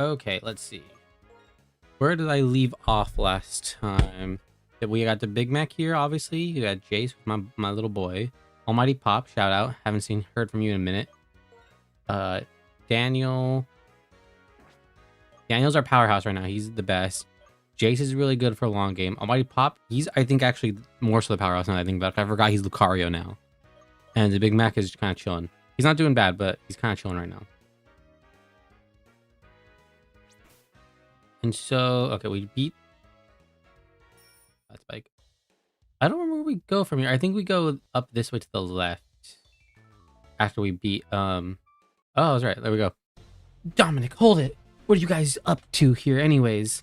Okay, let's see. Where did I leave off last time? We got the Big Mac here, obviously. You got Jace, my little boy. Almighty Pop, shout out. Haven't heard from you in a minute. Daniel. Daniel's our powerhouse right now. He's the best. Jace is really good for a long game. Almighty Pop, he's, I think, actually more so the powerhouse now that I think about it. I forgot he's Lucario now. And the Big Mac is kind of chilling. He's not doing bad, but he's kind of chilling right now. And so, okay, we beat that spike. I don't remember where we go from here. I think we go up this way to the left. After we beat, oh, I was right. There we go. Dominic, hold it. What are you guys up to here anyways?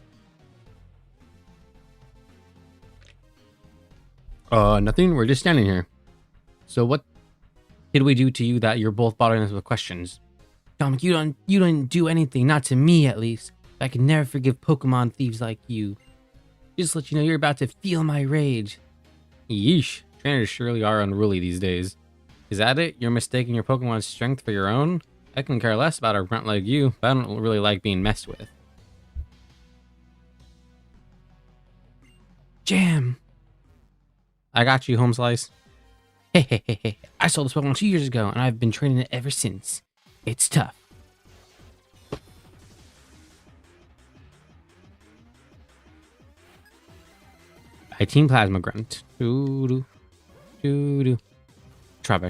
Nothing. We're just standing here. So what did we do to you that you're both bothering us with questions? Dominic, you didn't do anything. Not to me, at least. I can never forgive Pokemon thieves like you. Just to let you know, you're about to feel my rage. Yeesh. Trainers surely are unruly these days. Is that it? You're mistaking your Pokemon's strength for your own? I can care less about a grunt like you, but I don't really like being messed with. Jam! I got you, Home Slice. Hey. I sold this Pokemon 2 years ago, and I've been training it ever since. It's tough. I Team Plasma Grunt. Trubbish.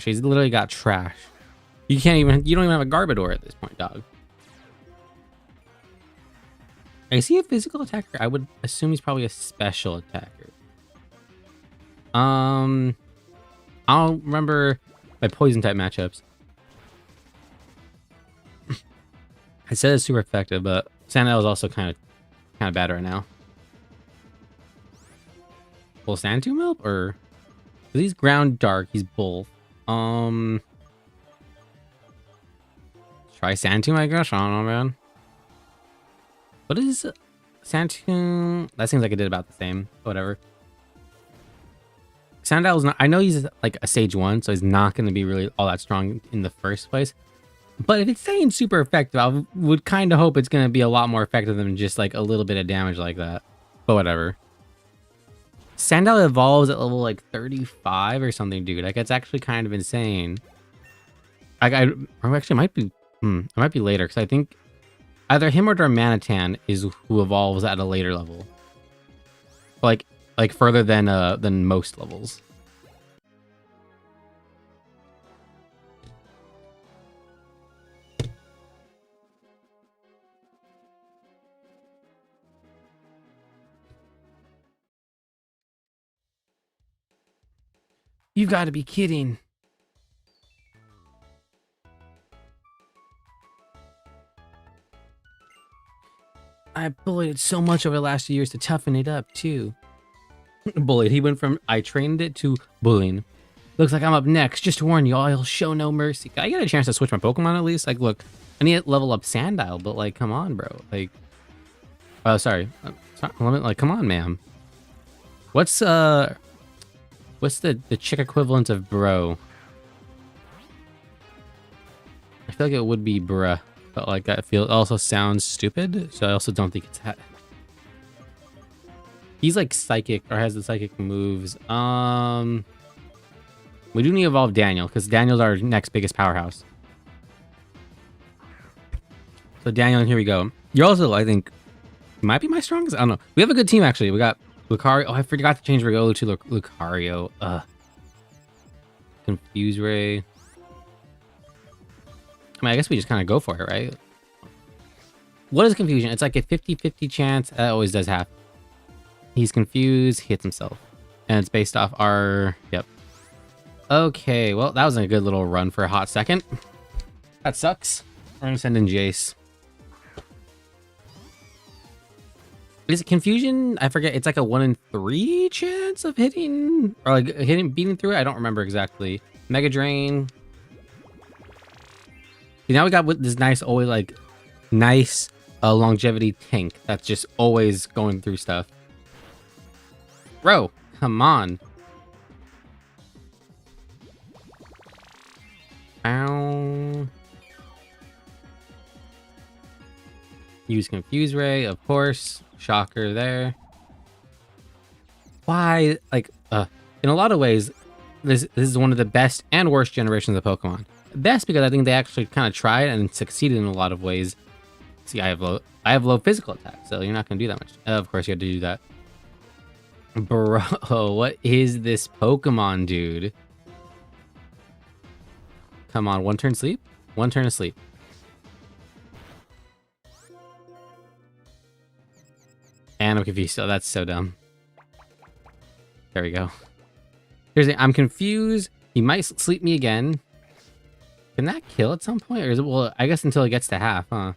He's literally got trash. You don't even have a Garbodor at this point, dog. Is he a physical attacker? I would assume he's probably a special attacker. I don't remember my poison type matchups. I said it's super effective, but Sandile is also kind of bad right now. Will Sandtomb help, or he's ground dark? He's both. Try Sandtomb, I guess. I don't know, man. What is Sandtomb? That seems like it did about the same. Whatever. Sandile's not. I know he's like a Stage 1, so he's not going to be really all that strong in the first place. But if it's staying super effective, I would kind of hope it's going to be a lot more effective than just like a little bit of damage like that. But whatever. Sandile evolves at level like 35 or something, dude. Like, it's actually kind of insane. Or actually, it might be. It might be later, because I think either him or Darmanitan is who evolves at a later level. Like further than most levels. You've got to be kidding. I bullied it so much over the last few years to toughen it up, too. Bullied. He went from I trained it to bullying. Looks like I'm up next. Just to warn you all, I'll show no mercy. I get a chance to switch my Pokemon at least. Like, look, I need to level up Sandile, but like, come on, bro. Like, oh, sorry. Like, come on, ma'am. What's the chick equivalent of bro? I feel like it would be bruh, but like I feel it also sounds stupid, so I also don't think it's that. He's like psychic, or has the psychic moves. We do need to evolve Daniel, because Daniel's our next biggest powerhouse. So Daniel, here we go. You're also, I think, might be my strongest. I don't know. We have a good team actually. We got Lucario. Oh, I forgot to change Riolu to Lucario. Confuse Ray. I mean, I guess we just kind of go for it, right? What is confusion? It's like a 50-50 chance. That always does happen. He's confused, he hits himself. And it's based off our... Yep. Okay, well, that was a good little run for a hot second. That sucks. We're gonna send in Jace. Is it confusion? I forget. It's like a 1 in 3 chance of hitting... Or like beating through it? I don't remember exactly. Mega Drain. See, now we got with this nice, always like... Nice longevity tank. That's just always going through stuff. Bro, come on. Ow. Use Confuse Ray, of course. Shocker there. Why, like, in a lot of ways, this is one of the best and worst generations of Pokemon. Best because I think they actually kind of tried and succeeded in a lot of ways. See, I have low physical attack, so you're not gonna do that much. Of course, you had to do that. Bro, what is this Pokemon, dude? Come on, one turn sleep? One turn of sleep. And I'm confused. Oh, that's so dumb. There we go. Here's the, I'm confused. He might sleep me again. Can that kill at some point? Or is it, well, I guess until it gets to half, huh?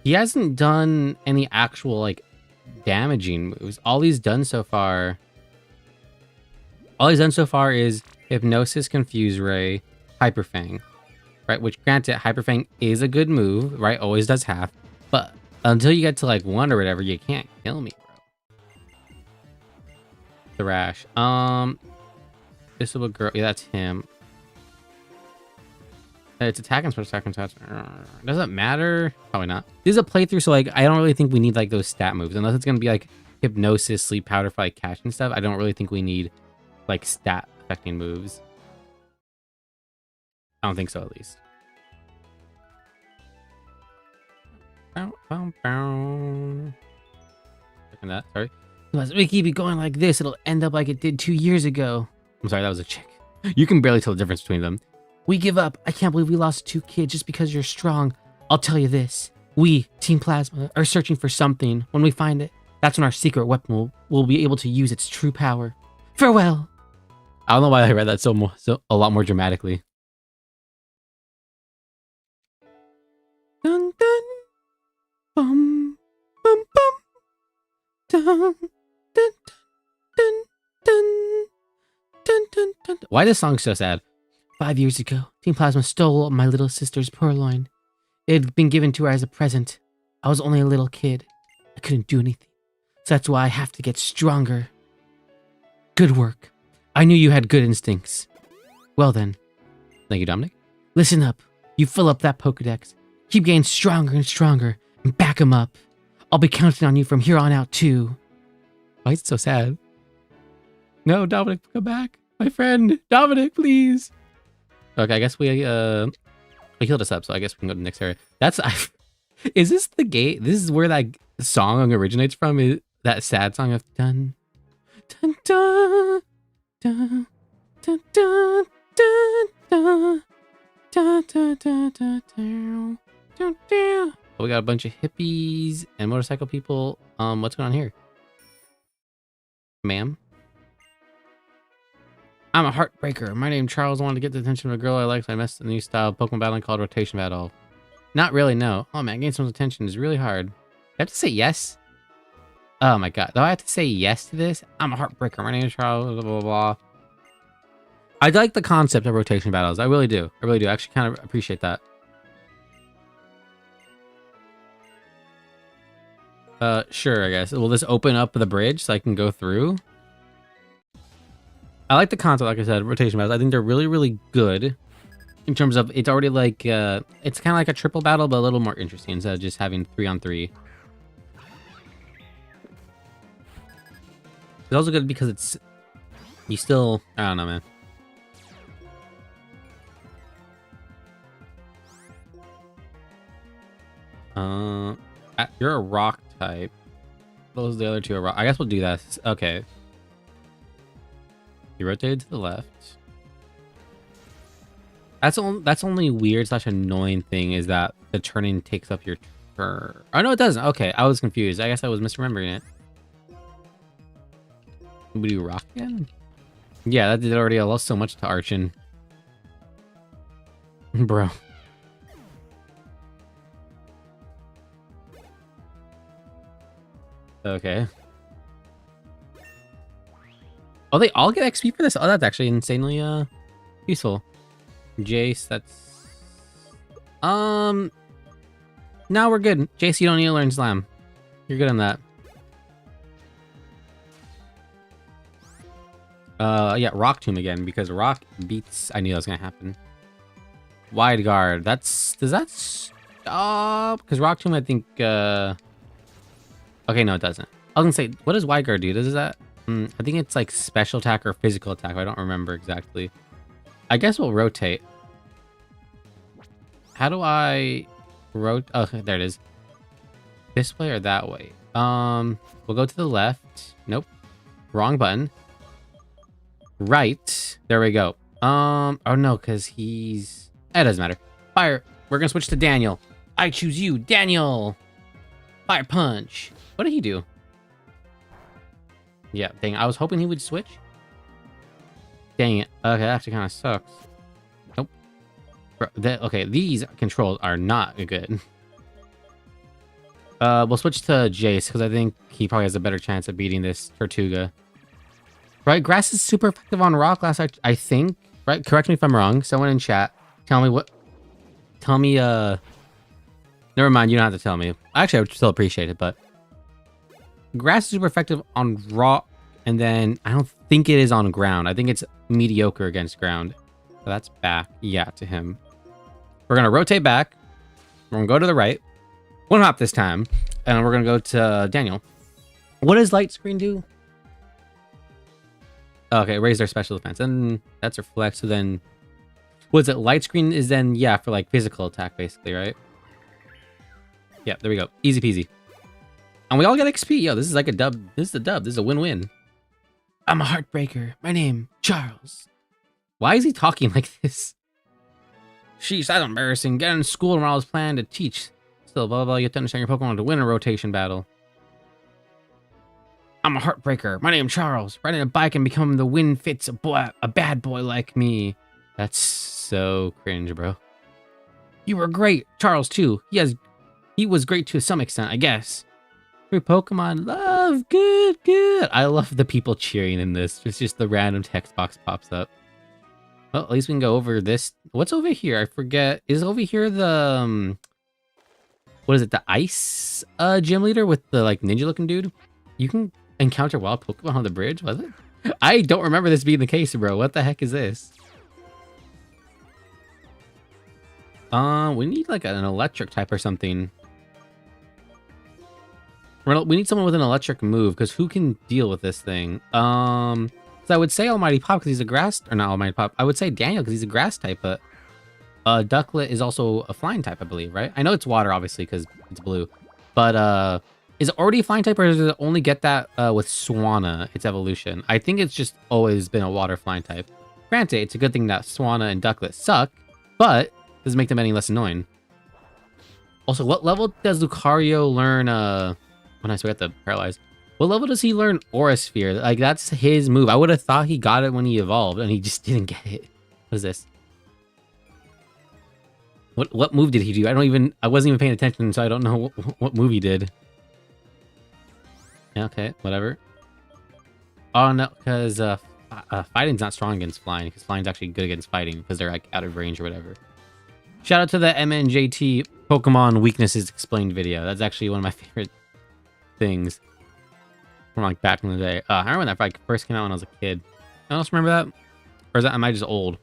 He hasn't done any actual, like, damaging moves. All he's done so far is Hypnosis, Confuse Ray, Hyper Fang, right? Which, granted, Hyper Fang is a good move, right? Always does half, but until you get to like 1 or whatever, you can't kill me, bro. Thrash. This little girl. Yeah, that's him. It's attack and special attack and stats. Does it matter? Probably not. This is a playthrough, so like I don't really think we need like those stat moves unless it's gonna be like Hypnosis, Sleep Powder for like catch and stuff. I don't really think we need like stat affecting moves. I don't think so, at least. Checking that. Sorry. Unless we keep it going like this, it'll end up like it did 2 years ago. I'm sorry, that was a chick. You can barely tell the difference between them. We give up. I can't believe we lost 2 kids just because you're strong. I'll tell you this. We, Team Plasma, are searching for something. When we find it, that's when our secret weapon will be able to use its true power. Farewell. I don't know why I read that so a lot more dramatically. Dun dun bum bum bum dun dun dun dun dun dun dun dun. Why is this song so sad? 5 years ago, Team Plasma stole my little sister's purloin. It had been given to her as a present. I was only a little kid. I couldn't do anything. So that's why I have to get stronger. Good work. I knew you had good instincts. Well then. Thank you, Dominic. Listen up. You fill up that Pokedex. Keep getting stronger and stronger. And back him up. I'll be counting on you from here on out too. Why is it so sad? No, Dominic, come back. My friend. Dominic, please. Okay, I guess we healed us up, so I guess we can go to the next area. That's is this the gate? This is where that song originates from? Is that sad song of dun dun dun dun dun dun dun dun dun dun dun dun dun dun. Oh, we got a bunch of hippies and motorcycle people. What's going on here? Ma'am? I'm a heartbreaker. My name Charles. I wanted to get the attention of a girl I like, so I messed with a new style of Pokemon battling called Rotation Battle. Not really, no. Oh man, getting someone's attention is really hard. I have to say yes? Oh my god. Do I have to say yes to this? I'm a heartbreaker. My name is Charles, blah, blah, blah. I like the concept of rotation battles. I really do. I really do. I actually kind of appreciate that. Sure, I guess. Will this open up the bridge so I can go through? I like the concept, like I said, rotation battles. I think they're really, really good in terms of it's already like, it's kind of like a triple battle, but a little more interesting instead of just having 3-on-3. It's also good because it's, you still, I don't know, man. You're a rock type. Those the other two are rock. I guess we'll do that. Okay. You rotated to the left. That's only weird / annoying thing is that the turning takes up your turn. Oh no, it doesn't. Okay, I was confused. I guess I was misremembering it. We do rock again? Yeah, that did already. I lost so much to Archon. Bro. Okay. Oh, they all get XP for this? Oh, that's actually insanely useful. Jace, that's now we're good. Jace, you don't need to learn Slam. You're good on that. Yeah, Rock Tomb again, because Rock beats, I knew that was gonna happen. Wide Guard, does that Because Rock Tomb, I think, okay, no, it doesn't. I was gonna say, what does Wide Guard do? Does that? I think it's like special attack or physical attack. I don't remember exactly. I guess we'll rotate. How do I rotate? Oh, there it is. This way or that way? We'll go to the left. Nope. Wrong button. Right. There we go. Oh no, because he's... It doesn't matter. Fire. We're gonna switch to Daniel. I choose you, Daniel. Fire punch. What did he do? Yeah, dang. I was hoping he would switch. Dang it. Okay, that actually kind of sucks. Nope. Okay, these controls are not good. We'll switch to Jace, because I think he probably has a better chance of beating this Tortuga. Right, Grass is super effective on Rock last, I think. Right, correct me if I'm wrong. Someone in chat, tell me what... Tell me, never mind, you don't have to tell me. Actually, I would still appreciate it, but... Grass is super effective on Rock, and then I don't think it is on Ground. I think it's mediocre against Ground. So that's back, yeah, to him. We're gonna rotate back. We're gonna go to the right. One hop this time, and we're gonna go to Daniel. What does Light Screen do? Okay, raise their special defense, and that's reflect. So then, was it Light Screen? Is then yeah for like physical attack, basically, right? Yeah, there we go, easy peasy. And we all get XP. Yo, this is like a dub. This is a dub. This is a win-win. I'm a heartbreaker. My name, Charles. Why is he talking like this? Sheesh, that's embarrassing. Get in school when I was planning to teach. Still, blah, blah, blah. You have to understand your Pokemon to win a rotation battle. I'm a heartbreaker. My name's Charles. Riding a bike and becoming the wind fits a bad boy like me. That's so cringe, bro. You were great. Charles, too. He was great to some extent, I guess. For Pokemon love. Good, good. I love the people cheering in this. It's just the random text box pops up. Well, at least we can go over this. What's over here? I forget. Is over here the... what is it? The ice gym leader with the like ninja looking dude? You can encounter wild Pokemon on the bridge, was it? I don't remember this being the case, bro. What the heck is this? We need like an electric type or something. We need someone with an electric move, because who can deal with this thing? So I would say Almighty Pop because he's a grass, or not Almighty Pop. I would say Daniel because he's a grass type, but Ducklet is also a flying type, I believe, right? I know it's water, obviously, because it's blue. But is it already a flying type, or does it only get that with Swanna, its evolution? I think it's just always been a water flying type. Granted, it's a good thing that Swanna and Ducklet suck, but doesn't make them any less annoying. Also, what level does Lucario learn, oh nice, we got the Paralyze. What level does he learn Aura Sphere? Like, that's his move. I would have thought he got it when he evolved, and he just didn't get it. What is this? What move did he do? I wasn't even paying attention, so I don't know what move he did. Yeah, okay, whatever. Oh, no, because fighting's not strong against flying, because flying's actually good against fighting, because they're, like, out of range or whatever. Shout out to the MNJT Pokemon Weaknesses Explained video. That's actually one of my favorite things from, like, back in the day. I remember when that like, first came out when I was a kid. Anyone else remember that? Or is that, am I just old?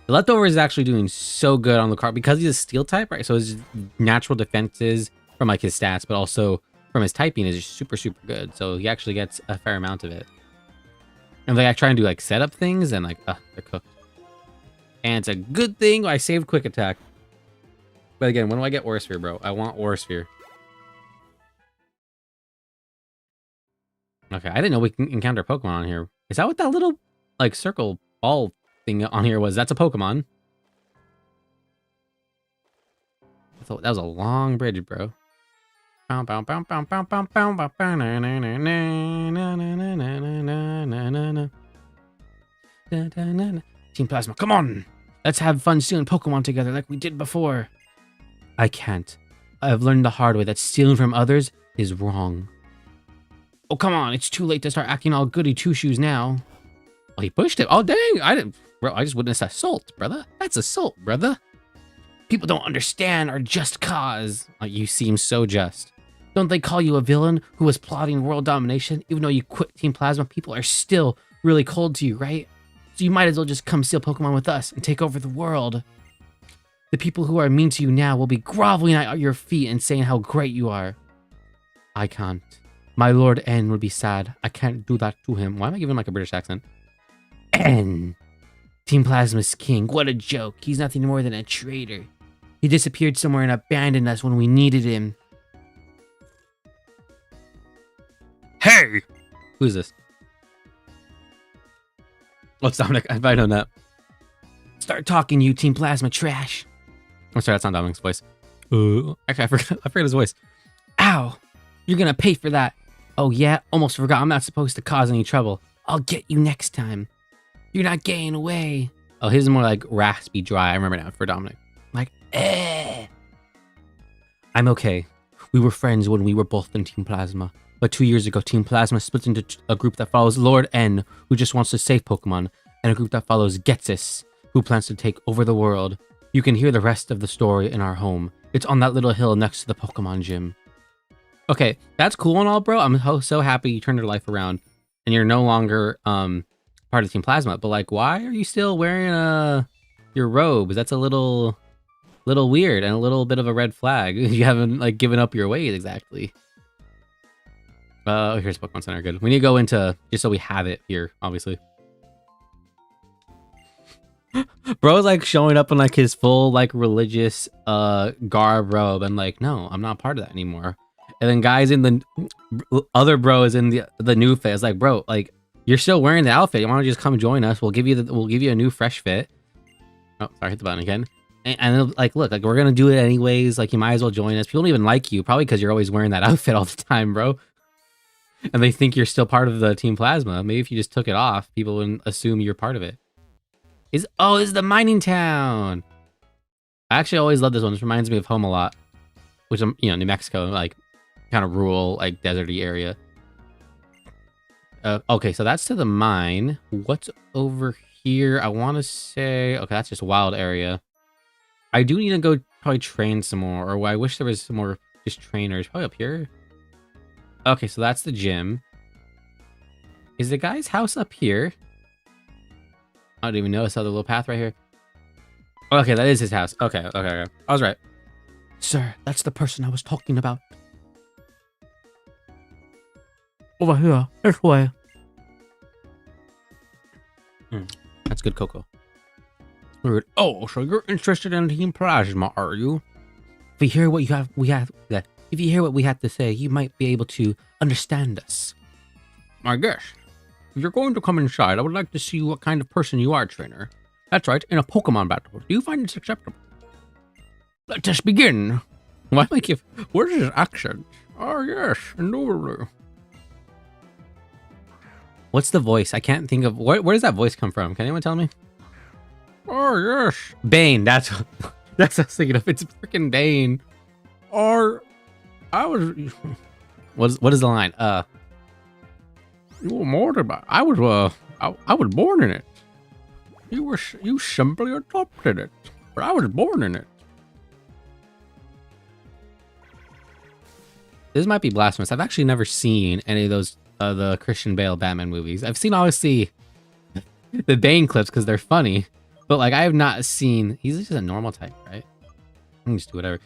The Leftover is actually doing so good on the card because he's a steel type, right? So his natural defenses from like his stats, but also from his typing is just super, super good. So he actually gets a fair amount of it. And like I try and do like setup things and like, they're cooked. And it's a good thing I saved Quick Attack. But again, when do I get Aura Sphere, bro? I want Aura Sphere. Okay, I didn't know we can encounter Pokemon on here. Is that what that little like circle ball thing on here was? That's a Pokemon. I thought that was a long bridge, bro. Team Plasma, come on! Let's have fun stealing Pokemon together like we did before. I can't. I've learned the hard way that stealing from others is wrong. Oh, come on. It's too late to start acting all goody two-shoes now. Oh, he pushed it. Oh, dang. Bro, I just witnessed assault, brother. That's assault, brother. People don't understand our just cause. Oh, you seem so just. Don't they call you a villain who was plotting world domination? Even though you quit Team Plasma, people are still really cold to you, right? So you might as well just come steal Pokemon with us and take over the world. The people who are mean to you now will be groveling at your feet and saying how great you are. I can't. My Lord N would be sad. I can't do that to him. Why am I giving him like a British accent? N. Team Plasma's king. What a joke. He's nothing more than a traitor. He disappeared somewhere and abandoned us when we needed him. Hey! Who's this? What's Dominic? I've known that. Start talking, you Team Plasma trash. I'm sorry, that's not Dominic's voice. Actually, I forgot his voice. Ow! You're gonna pay for that. Oh yeah? Almost forgot. I'm not supposed to cause any trouble. I'll get you next time. You're not getting away. Oh, his is more like raspy, dry. I remember now for Dominic. Like, eh. I'm okay. We were friends when we were both in Team Plasma. But 2 years ago, Team Plasma split into a group that follows Lord N, who just wants to save Pokemon, and a group that follows Getsis, who plans to take over the world. You can hear the rest of the story in our home. It's on that little hill next to the Pokemon gym. Okay, that's cool and all, bro. I'm so happy you turned your life around, and you're no longer part of Team Plasma. But like, why are you still wearing your robes? That's a little weird and a little bit of a red flag. You haven't like given up your ways exactly. Here's Pokemon Center. Good. We need to go into just so we have it here, obviously. Bro's like showing up in like his full like religious garb robe and like, no, I'm not part of that anymore. And then guys in the other bro is in the new fit. It's like, bro, like you're still wearing the outfit. You want to just come join us? We'll give you a new fresh fit. Oh, sorry, hit the button again. And like, look, like we're gonna do it anyways. Like you might as well join us. People don't even like you, probably because you're always wearing that outfit all the time, bro. And they think you're still part of the Team Plasma. Maybe if you just took it off, people wouldn't assume you're part of it. This is the mining town. I actually always love this one. This reminds me of home a lot, which I'm, New Mexico, like kind of rural, like deserty area. Okay, so that's to the mine. What's over here? I want to say, okay, that's just a wild area. I do need to go probably train some more, or I wish there was some more just trainers. Probably up here. Okay, so that's the gym. Is the guy's house up here? I don't even know. I saw the little path right here. Okay, that is his house. Okay. I was right. Sir, that's the person I was talking about. Over here, this way. That's good cocoa. Oh, so you're interested in Team Plasma, are you? If you hear what if you hear what we have to say, you might be able to understand us. I guess. If you're going to come inside, I would like to see what kind of person you are, trainer. That's right, in a Pokemon battle. Do you find this acceptable? Let us begin. Why am I where's his accent? Oh, yes, indubitably. What's the voice? I can't think of... Where does that voice come from? Can anyone tell me? Oh, yes. Bane, that's what I was thinking of. It's freaking Bane. Or... I was... What is the line? You were molded by... I was born in it. You simply adopted it. But I was born in it. This might be blasphemous. I've actually never seen any of those the Christian Bale Batman movies. I've seen obviously the Bane clips because they're funny, but like I have not seen. He's just a normal type, right? I can just do whatever.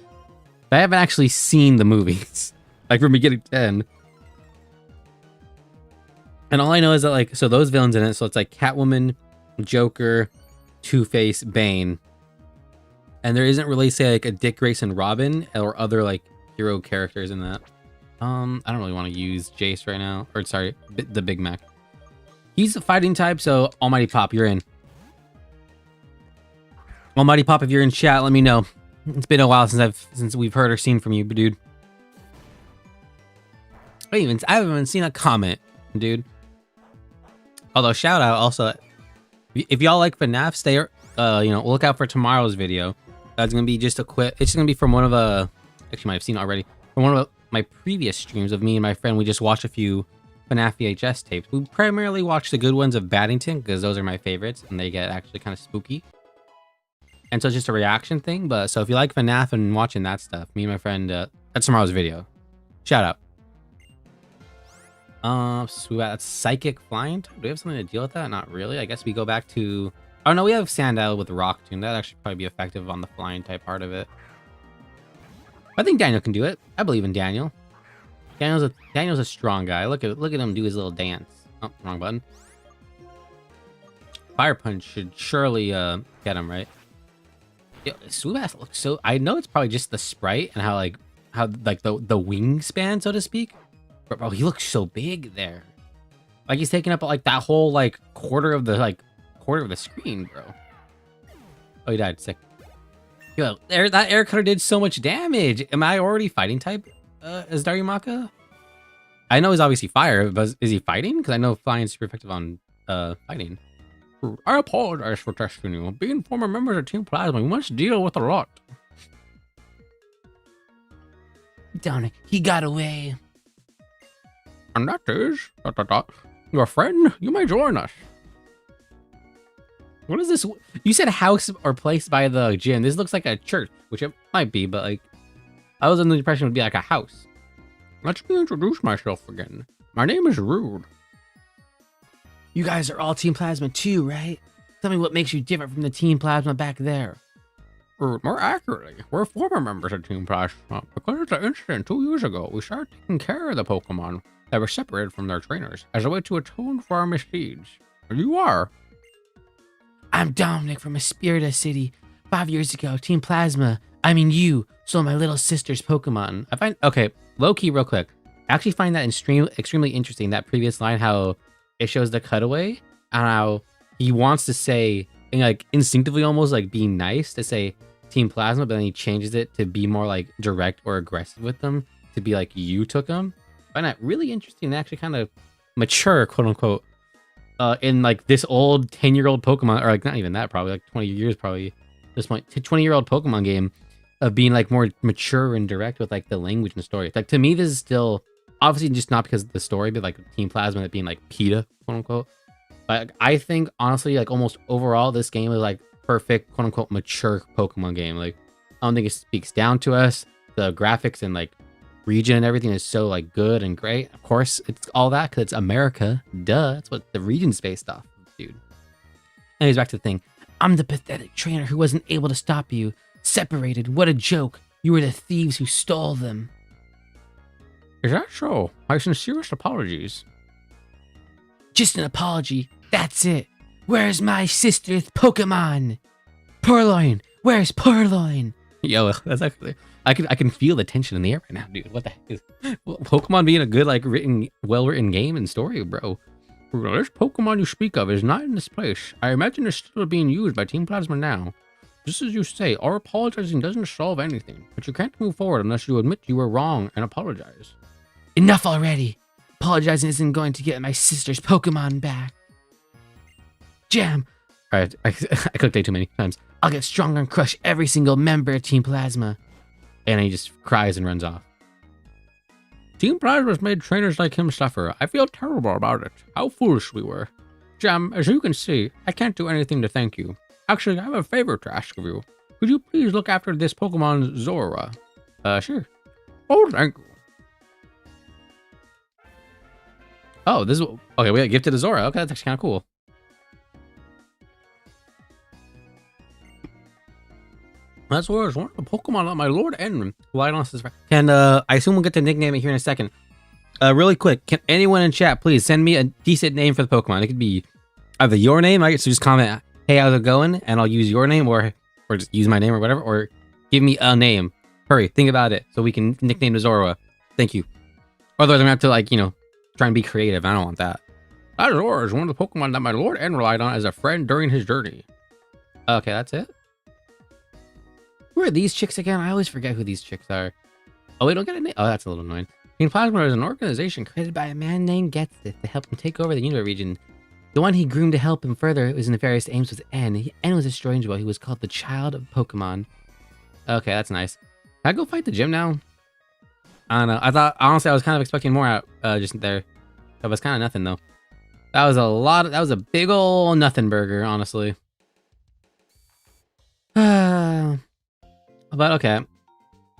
But I haven't actually seen the movies, like from beginning to end. And all I know is that like, so those villains in it. So it's like Catwoman, Joker, Two-Face, Bane, and there isn't really say like a Dick Grayson Robin or other like hero characters in that. I don't really want to use Jace right now, or sorry, the Big Mac. He's a fighting type, so Almighty Pop, you're in. Almighty Pop, if you're in chat, let me know. It's been a while since we've heard or seen from you, dude. I haven't even seen a comment, dude. Although shout out also, if y'all like FNAF, stay look out for tomorrow's video. That's gonna be just a quick. It's gonna be from one of actually might have seen it already, from one of my previous streams of me and my friend. We just watched a few FNAF VHS tapes. We primarily watch the good ones of Baddington because those are my favorites and they get actually kind of spooky. And so it's just a reaction thing. But so if you like FNAF and watching that stuff, me and my friend, that's tomorrow's video. Shout out. So that's Psychic Flying. Do we have something to deal with that? Not really. I guess we go back to... Oh no, we have Sandile with Rock Tomb. That'd actually probably be effective on the flying type part of it. I think Daniel can do it. I believe in Daniel. Daniel's a strong guy. Look at him do his little dance. Oh, wrong button. Fire Punch should surely get him, right? Yo, Swoobass looks so... I know it's probably just the sprite and how the wingspan, so to speak. But bro, he looks so big there. Like he's taking up like that whole quarter of the screen, bro. Oh, he died. Sick. Yo, that air cutter did so much damage. Am I already fighting type as Darumaka? I know he's obviously fire, but is he fighting? Because I know flying is super effective on fighting. I apologize for testing you. Being former members of Team Plasma, we must deal with a lot. Darn it, he got away. And that is... Your friend, you may join us. What is this? You said house or place by the gym. This looks like a church, which it might be, but like... I was under the impression it would be like a house. Let me introduce myself again. My name is Rude. You guys are all Team Plasma too, right? Tell me what makes you different from the Team Plasma back there. More accurately, we're former members of Team Plasma. Because of the incident 2 years ago, we started taking care of the Pokemon that were separated from their trainers as a way to atone for our misdeeds. And you are? I'm Dominic from Espirita City. 5 years ago, Team Plasma, I mean you, stole my little sister's Pokemon. I find... Okay, low-key real quick. I actually find that extremely interesting, that previous line, how it shows the cutaway, and how he wants to say, and like instinctively almost like being nice to say Team Plasma, but then he changes it to be more like direct or aggressive with them, to be like, you took them. I find that really interesting and actually kind of mature, quote unquote, in like this old 10-year-old Pokemon, or like not even that, probably like 20 years probably at this point, 20-year-old Pokemon game, of being like more mature and direct with like the language and story. Like to me, this is still obviously just not because of the story, but like Team Plasma being like PETA, quote unquote. But I think honestly, like almost overall, this game is like perfect, quote unquote, mature Pokemon game. Like I don't think it speaks down to us. The graphics and like region and everything is so like good and great. Of course, it's all that because it's America. Duh, that's what the region's based off of, dude. Anyways, back to the thing. I'm the pathetic trainer who wasn't able to stop you. Separated. What a joke. You were the thieves who stole them. Is that so? My sincerest apologies. Just an apology. That's it. Where's my sister's Pokemon? Purloin. Where's Purloin? Yo, that's actually... I can feel the tension in the air right now, dude. What the heck is... Pokemon being a good, like, well-written game and story, bro. This Pokemon you speak of is not in this place. I imagine it's still being used by Team Plasma now. Just as you say, our apologizing doesn't solve anything, but you can't move forward unless you admit you were wrong and apologize. Enough already! Apologizing isn't going to get my sister's Pokemon back. Jam! Alright, I clicked A too many times. I'll get stronger and crush every single member of Team Plasma. And he just cries and runs off. Team Plasma's made trainers like him suffer. I feel terrible about it. How foolish we were. Jam, as you can see, I can't do anything to thank you. Actually, I have a favor to ask of you. Could you please look after this Pokemon Zora? Sure. Oh, thank you. Oh, this is... Okay, we got gifted a Zora. Okay, that's actually kind of cool. That's one of the Pokemon that my Lord N relied on. Can, I assume we'll get to nickname it here in a second. Really quick, can anyone in chat please send me a decent name for the Pokemon? It could be either your name, right? So just comment, hey, how's it going? And I'll use your name, or just use my name or whatever, or give me a name. Hurry, think about it so we can nickname the Zora. Thank you. Otherwise, I'm gonna have to, like, you know, try and be creative. I don't want that. That Zora is one of the Pokemon that my Lord N relied on as a friend during his journey. Okay, that's it. Who are these chicks again? I always forget who these chicks are. Oh, we don't get a name. Oh, that's a little annoying. Team Plasma is an organization created by a man named Getsit to help him take over the Unova region. The one he groomed to help him further was nefarious aims with N. N was a strange boy who was called the Child of Pokemon. Okay, that's nice. Can I go fight the gym now? I don't know. I thought, honestly, I was kind of expecting more out just there. That was kind of nothing, though. That was a lot of, that was a big ol' nothing burger, honestly. But okay.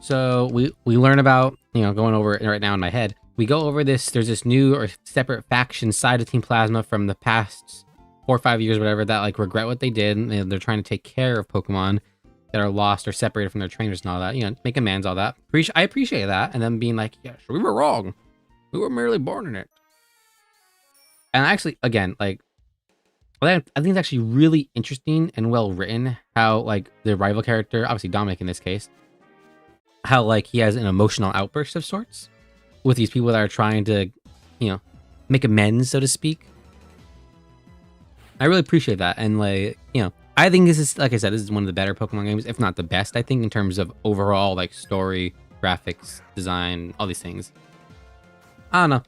So we learn about, you know, going over it right now in my head. We go over this, there's this new or separate faction side of Team Plasma from the past 4 or 5 years, whatever, that like regret what they did, and they're trying to take care of Pokemon that are lost or separated from their trainers and all that. You know, make amends, all that. I appreciate that, and them being like, yeah, sure, we were wrong. We were merely born in it. And actually, again, like, I think it's actually really interesting and well written how like the rival character, obviously Dominic in this case, how like he has an emotional outburst of sorts with these people that are trying to, you know, make amends, so to speak. I really appreciate that. And like, you know, I think this is, like I said, this is one of the better Pokemon games, if not the best, I think, in terms of overall like story, graphics, design, all these things. I don't know.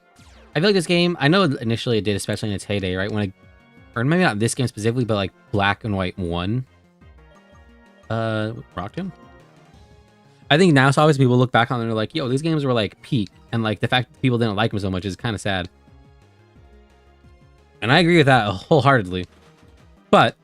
I feel like this game, I know initially it did, especially in its heyday, right? When or maybe not this game specifically, but like Black and White 1. Rocked him? I think now, so obviously people look back on it and they're like, yo, these games were like peak. And like the fact that people didn't like them so much is kind of sad. And I agree with that wholeheartedly. But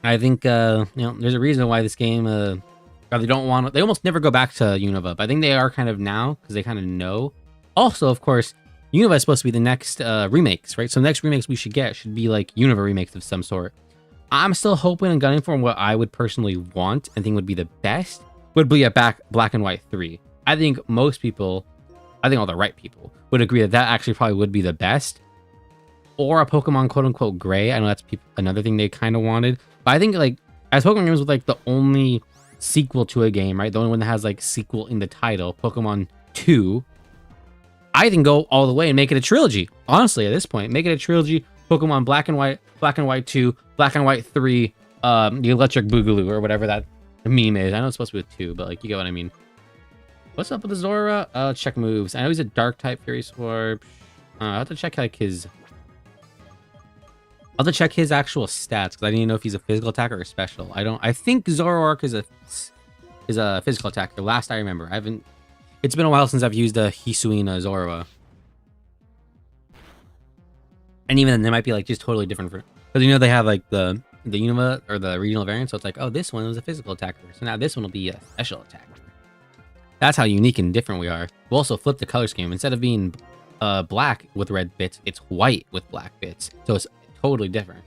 I think, you know, there's a reason why this game, they don't want to, they almost never go back to Unova. But I think they are kind of now, because they kind of know. Also, of course, Unova is supposed to be the next remakes, right? So the next remakes we should get should be like Unova remakes of some sort. I'm still hoping and gunning for what I would personally want and think would be the best would be a Black and White 3. I think most people, I think all the right people, would agree that that actually probably would be the best. Or a Pokemon quote-unquote Gray. I know that's another thing they kind of wanted. But I think, like, as Pokemon games with, like, the only sequel to a game, right? The only one that has, like, sequel in the title, Pokemon 2. I think go all the way and make it a trilogy. Honestly, at this point, make it a trilogy. Pokemon Black and White 2, Black and White 3, the Electric Boogaloo, or whatever that meme is. I know it's supposed to be with 2, but, like, you get what I mean. What's up with the Zora? Check moves. I know he's a Dark-type Fury Sword. I have to check, like, his... I'll have to check his actual stats, because I didn't know if he's a physical attacker or special. I think Zoroark is a physical attacker. Last I remember. It's been a while since I've used a Hisuian Zorua. And even then, they might be like just totally different. Because you know they have like the Unova or the regional variant. So it's like, oh, this one was a physical attacker. So now this one will be a special attacker. That's how unique and different we are. We'll also flip the color scheme. Instead of being black with red bits, it's white with black bits. So it's totally different.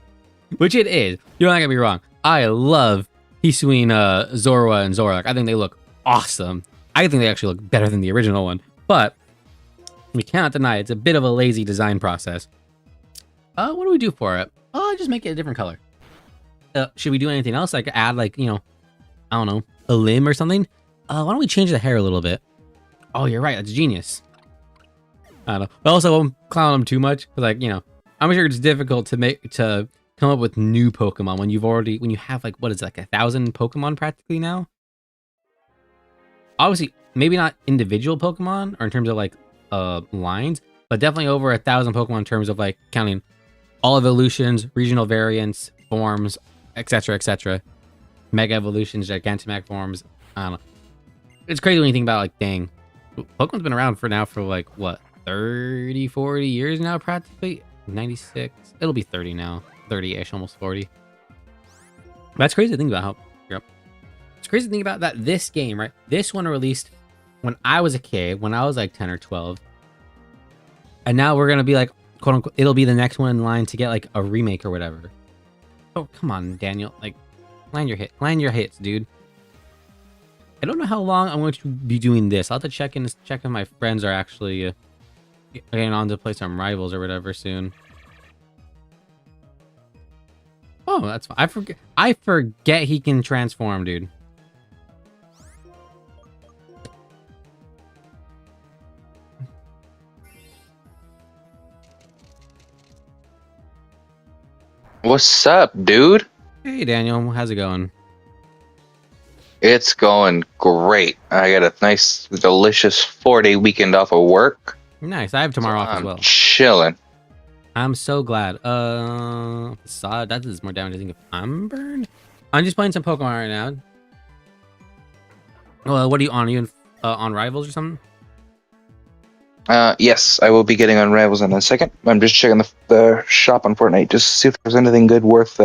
Which it is. You're not gonna be wrong. I love Hisuian Zorua and Zoroark. I think they look awesome. I think they actually look better than the original one. But we cannot deny it's a bit of a lazy design process. What do we do for it? Just make it a different color. Should we do anything else? Like add like, you know, I don't know, a limb or something? Why don't we change the hair a little bit? Oh, you're right. That's genius. I don't know. But also, I won't clown them too much. Like, you know, I'm sure it's difficult to come up with new Pokemon when you have like, what is it, like 1,000 Pokemon practically now? Obviously, maybe not individual Pokemon or in terms of like lines, but definitely over 1,000 Pokemon in terms of like counting all evolutions, regional variants, forms, etc., etc. Mega evolutions, Gigantamax forms. I don't know. It's crazy when you think about like, dang, Pokemon's been around for like what, 30, 40 years now practically. 96. It'll be 30 now. 30-ish, almost 40. That's crazy to think about how. Yep. It's crazy to think about that this game, right? This one released when I was a kid, when I was like 10 or 12. And now we're gonna be like, quote unquote, it'll be the next one in line to get like a remake or whatever. Oh, come on, Daniel. Like, land your hits, dude. I don't know how long I'm going to be doing this. I'll have to check if my friends are actually getting on to play some rivals or whatever soon. Oh, that's fine. I forget he can transform, dude. What's up, dude? Hey, Daniel. How's it going? It's going great. I got a nice, delicious 4-day weekend off of work. Nice. I have tomorrow off as well. Chilling. I'm so glad. That does more damage, I think, if I'm burned. I'm just playing some Pokemon right now. Well, what are you on? Are you on Rivals or something? Yes, I will be getting on Rivals in a second. I'm just checking the shop on Fortnite just to see if there's anything good worth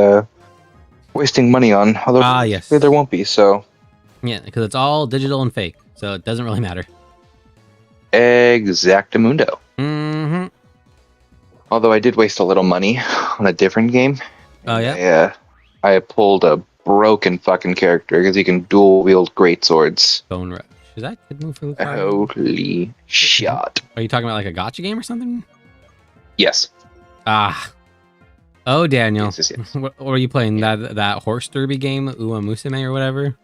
wasting money on. Although yes. there won't be, so. Yeah, because it's all digital and fake, so it doesn't really matter. Exactamundo. Mm-hmm. Although I did waste a little money on a different game. Oh yeah. I pulled a broken fucking character because he can dual wield great swords. Bone Rush. Is that good move for Luke? Holy shit! Are you talking about like a gotcha game or something? Yes. Ah. Oh, Daniel. Yes. What are you playing? That horse derby game, Ua Musume or whatever?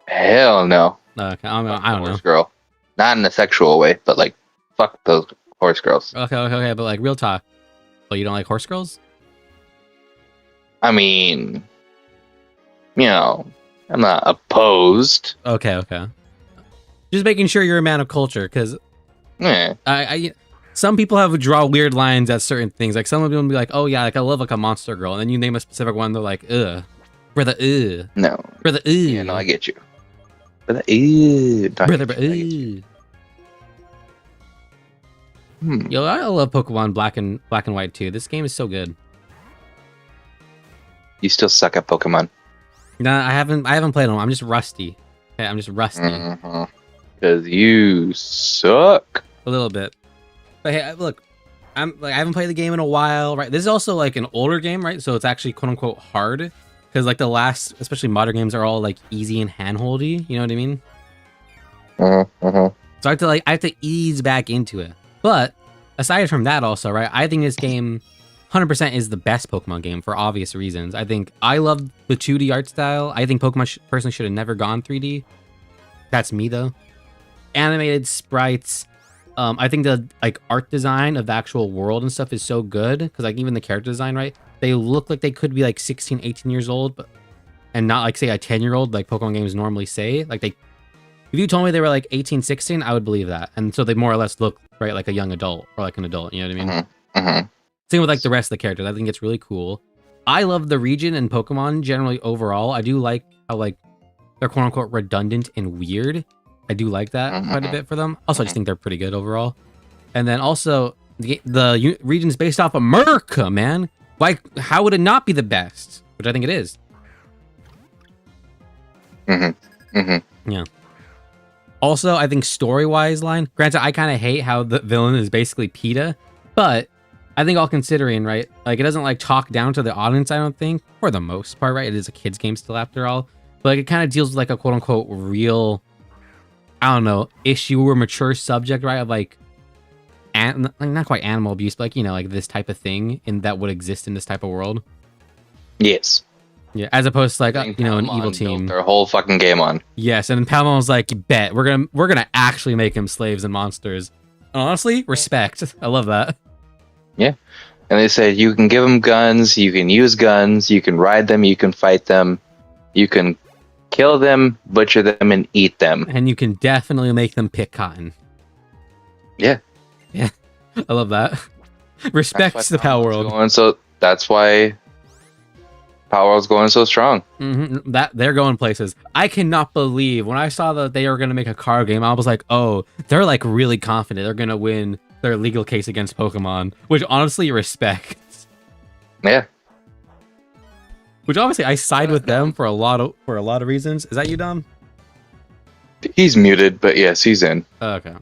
Hell no. Okay, I don't know. Horse girl. Not in a sexual way, but like, fuck those horse girls. Okay, but like real talk. Well, you don't like horse girls? I mean, you know, I'm not opposed. Okay. Just making sure you're a man of culture, because some people have draw weird lines at certain things. Like some of them will be like, oh yeah, like I love like a monster girl, and then you name a specific one, they're like, ugh, brother, ugh. No. Brother, ugh. Yeah, no, I get you. Brother, ugh. Brother, ugh. Yo, I love Pokemon Black and White too. This game is so good. You still suck at Pokemon. No, I haven't played them. I'm just rusty. Okay, I'm just rusty. Because you suck. A little bit. But hey, look, I haven't played the game in a while, right? This is also like an older game, right? So it's actually quote unquote hard. Because like the last, especially modern games, are all like easy and handholdy. You know what I mean? So I have to ease back into it. But aside from that, also, right? I think this game 100% is the best Pokemon game for obvious reasons. I love the 2D art style. I think Pokemon personally should have never gone 3D. That's me though. Animated sprites. I think the like art design of the actual world and stuff is so good because like even the character design, right? They look like they could be like 16, 18 years old, and not like say a 10-year-old like Pokemon games normally say. Like if you told me they were like 18, 16, I would believe that. And so they more or less look right like a young adult or like an adult. You know what I mean? Same with like the rest of the characters. I think it's really cool. I love the region and Pokemon generally overall. I do like how like they're quote unquote redundant and weird. I do like that quite a bit for them. Also, I just think they're pretty good overall. And then also the region's based off of America, man. Like, how would it not be the best? Which I think it is. Yeah. Also, I think story-wise, granted, I kind of hate how the villain is basically PETA, but I think all considering, right, like it doesn't like talk down to the audience, I don't think, for the most part, right? It is a kid's game still after all, but like, it kind of deals with like a quote-unquote real, I don't know, issue or mature subject, right? Of like not quite animal abuse, but like, you know, like this type of thing that would exist in this type of world. Yes. Yeah, as opposed to like you know, an evil team. Their whole fucking game on. Yes, and then Palmon was like, "Bet we're gonna actually make him slaves and monsters." And honestly, respect. I love that. Yeah, and they said you can give them guns, you can use guns, you can ride them, you can fight them, you can kill them, butcher them, and eat them. And you can definitely make them pick cotton. Yeah. Yeah, I love that. Respects the Power World. So that's why Power World's going so strong. That they're going places. I cannot believe when I saw that they were going to make a card game, I was like, oh, they're like really confident they're going to win their legal case against Pokemon, which honestly respect. Yeah. Which obviously I side with them for a lot of reasons. Is that you, Dom? He's muted, but yes, he's in. Okay.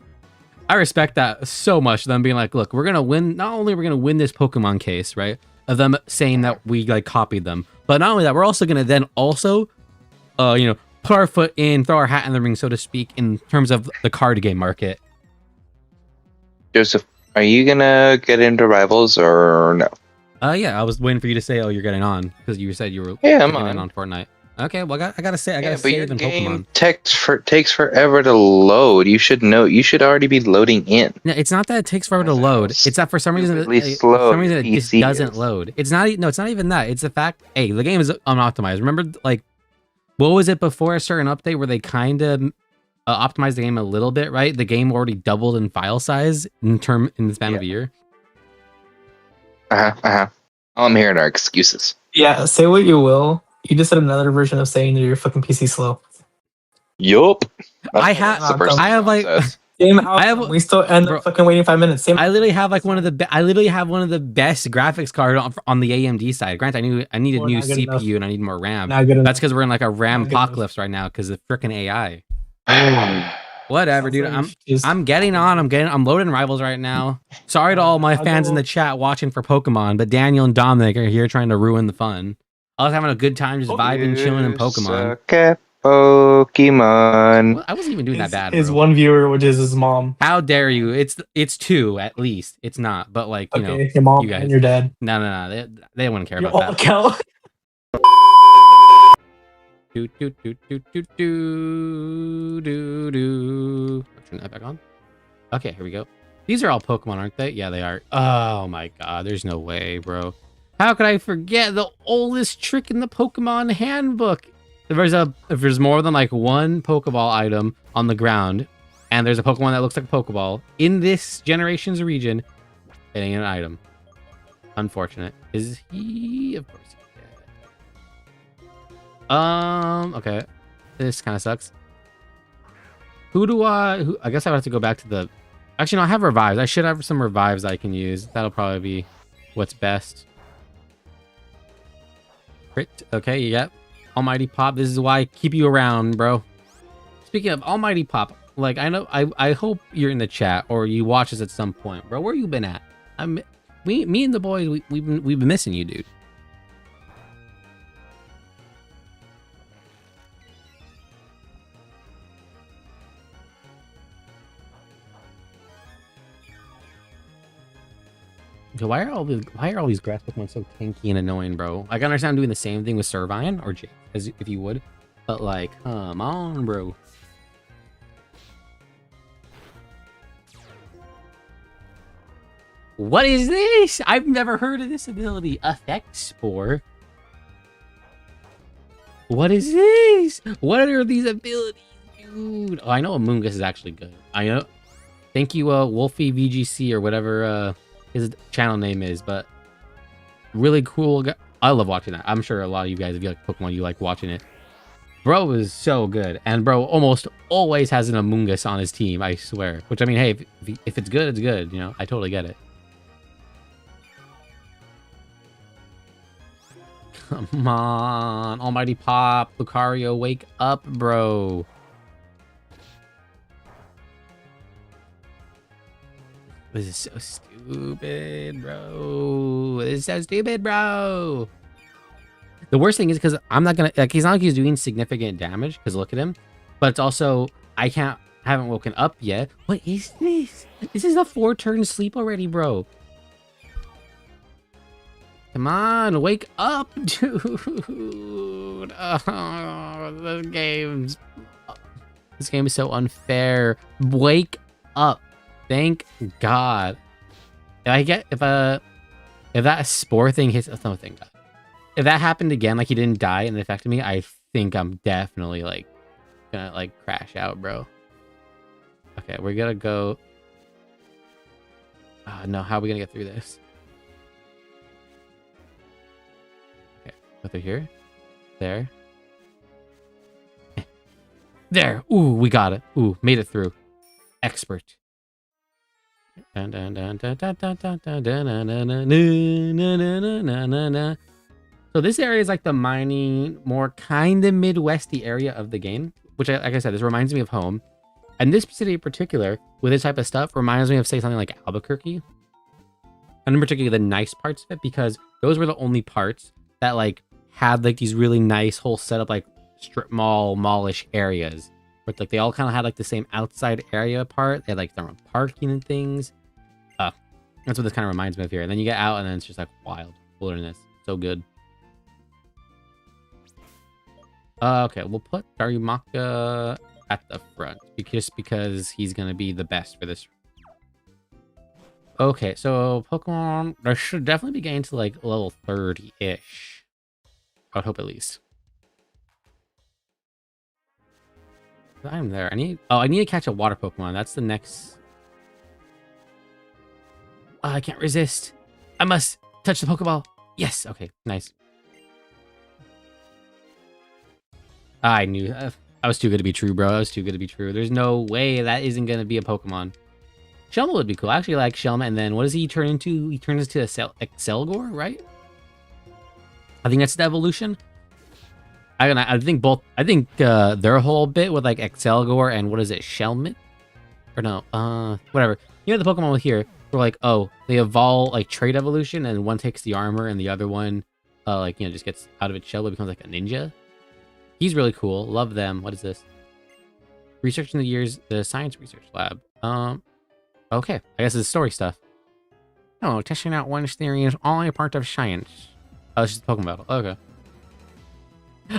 I respect that so much. Them being like, look, we're gonna win. Not only we're gonna win this Pokemon case, right? Of them saying that we like copied them, but not only that, we're also gonna then also, you know, put our foot in, throw our hat in the ring, so to speak, in terms of the card game market. Joseph, are you gonna get into Rivals or no? Yeah, I was waiting for you to say, oh, you're getting on because you said you were I'm on Fortnite. Okay, well, I gotta save in Pokemon. Takes forever to load. You should know. You should already be loading in. No, it's not that it takes forever to load. It's that for some reason it just doesn't load. It's not. No, it's not even that. It's the fact. Hey, the game is unoptimized. Remember, like, what was it before a certain update where they kind of optimized the game a little bit? Right, the game already doubled in file size in the span of a year. All I'm hearing are excuses. Yeah, say what you will. You just said another version of saying that your fucking PC slow. Yup. I have like we still end up fucking waiting 5 minutes. I literally have like one of the best graphics card on the AMD side. Granted, I need a new CPU and I need more RAM. That's because we're in like a RAM apocalypse right now because of frickin' AI. Whatever, Sounds dude. like just- I'm getting on. I'm loading rivals right now. Sorry to all my I'll fans in go- the chat watching for Pokemon, but Daniel and Dominic are here trying to ruin the fun. I was having a good time just vibing, chilling in You Pokemon. suck at Pokemon. Well, I wasn't even doing that bad, His bro. one viewer, which is his mom. How dare you? It's two at least. It's not, but like you know, Okay, your mom you guys. and your dad. No. They wouldn't care Your about alt that. account. Do. Turn that back on. Okay, here we go. These are all Pokemon, aren't they? Yeah, they are. Oh my god, there's no way, bro. How could I forget the oldest trick in the Pokemon handbook? If there's more than like one Pokeball item on the ground, and there's a Pokemon that looks like a Pokeball in this generation's region, it ain't an item. Unfortunate. Is he? Of course he's dead. Okay. This kind of sucks. I guess I have to go back to the... Actually, no, I have revives. I should have some revives I can use. That'll probably be what's best. Crit. Okay, yep. Almighty Pop. This is why I keep you around, bro. Speaking of Almighty Pop, like, I hope you're in the chat or you watch us at some point, bro. Where you been at? Me and the boys, we've been missing you, dude. So why are all these grass Pokemon so tanky and annoying, bro? Like, I understand doing the same thing with Servine or Jake, as if you would, but like, come on, bro. What is this? I've never heard of this ability. Effect Spore. What is this? What are these abilities, dude? Oh, I know Amoonguss is actually good. I know. Thank you, Wolfie VGC or whatever his channel name is, but really cool guy. I love watching that. I'm sure a lot of you guys, if you like Pokemon, you like watching it. Bro is so good, and bro almost always has an Amoonguss on his team, I swear. Which, I mean, hey, if it's good, it's good, you know? I totally get it. Come on, Almighty Pop, Lucario, wake up, bro. This is so stupid, bro. This is so stupid, bro. The worst thing is because I'm not gonna, like, he's not like he's doing significant damage, because look at him. But it's also, haven't woken up yet. What is this? This is a 4-turn sleep already, bro. Come on, wake up, dude. Oh, this game is so unfair. Wake up. Thank God. If that spore thing hits, oh, thank God. If that happened again, like he didn't die and it affected me, I think I'm definitely like gonna like crash out, bro. Okay, we're gonna go. No, how are we gonna get through this? Okay, go through here, there, there. Ooh, we got it. Ooh, made it through. Expert. So this area is like the mining, more kind of Midwesty area of the game, which, like I said, this reminds me of home. And this city in particular, with this type of stuff, reminds me of, say, something like Albuquerque. And in particular, the nice parts of it, because those were the only parts that, like, had, like, these really nice whole setup, like, strip mallish areas. But, like, they all kind of had, like, the same outside area part. They had, like, their own parking and things. That's what this kind of reminds me of here. And then you get out, and then it's just, like, wild wilderness. So good. Okay, we'll put Darumaka at the front. Just because he's going to be the best for this. Okay, so Pokemon, I should definitely be getting to, like, level 30-ish. I would hope at least. I'm there. I need to catch a water Pokemon. That's the next. Oh, I can't resist. I must touch the Pokeball. Yes. Okay. Nice. I knew. I was too good to be true, bro. I was too good to be true. There's no way that isn't gonna be a Pokemon. Shelma would be cool. I actually like Shelma. And then what does he turn into? He turns into a Excelgor, right? I think that's the evolution. I think both. I think their whole bit with like Excelgor and what is it, Shelmet, or no, whatever. You know the Pokemon with here, where like they evolve like trait evolution, and one takes the armor, and the other one, just gets out of its shell but becomes like a ninja. He's really cool. Love them. What is this? Research in the science research lab. Okay, I guess it's story stuff. Oh, testing out one's theory is only a part of science. Oh, it's just a Pokemon battle. Okay.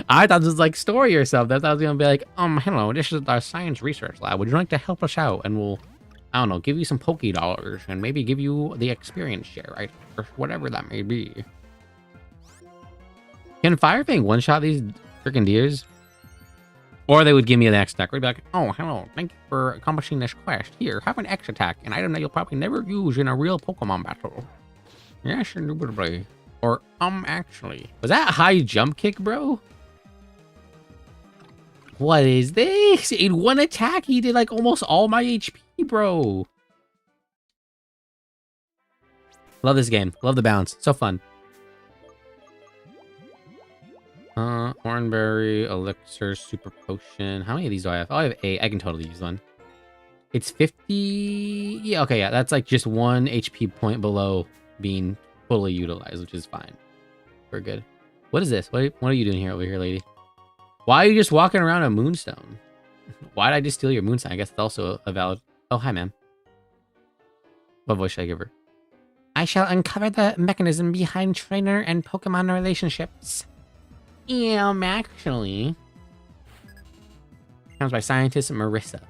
I thought this was like story or something. I thought it was gonna be like, hello, this is our science research lab. Would you like to help us out? And we'll, I don't know, give you some Poke Dollars and maybe give you the experience share, right? Or whatever that may be. Can Firefang one-shot these freaking deers? Or they would give me the X attack. They'd be like, oh, hello, thank you for accomplishing this quest. Here, have an X attack, an item that you'll probably never use in a real Pokemon battle. Yes, indubitably. Or, actually. Was that a high jump kick, bro? What is this? In one attack, he did like almost all my HP, bro. Love this game. Love the bounce. So fun. Oranberry, Elixir, Super Potion. How many of these do I have? Oh, I have 8. I can totally use one. It's 50. Yeah, okay, yeah. That's like just 1 HP point below being fully utilized, which is fine. We're good. What is this? What are you doing here over here, lady? Why are you just walking around a moonstone? Why did I just steal your moonstone? I guess it's also a valid... Oh, hi, ma'am. What voice should I give her? I shall uncover the mechanism behind trainer and Pokemon relationships. Yeah, actually. Comes by scientist Marissa.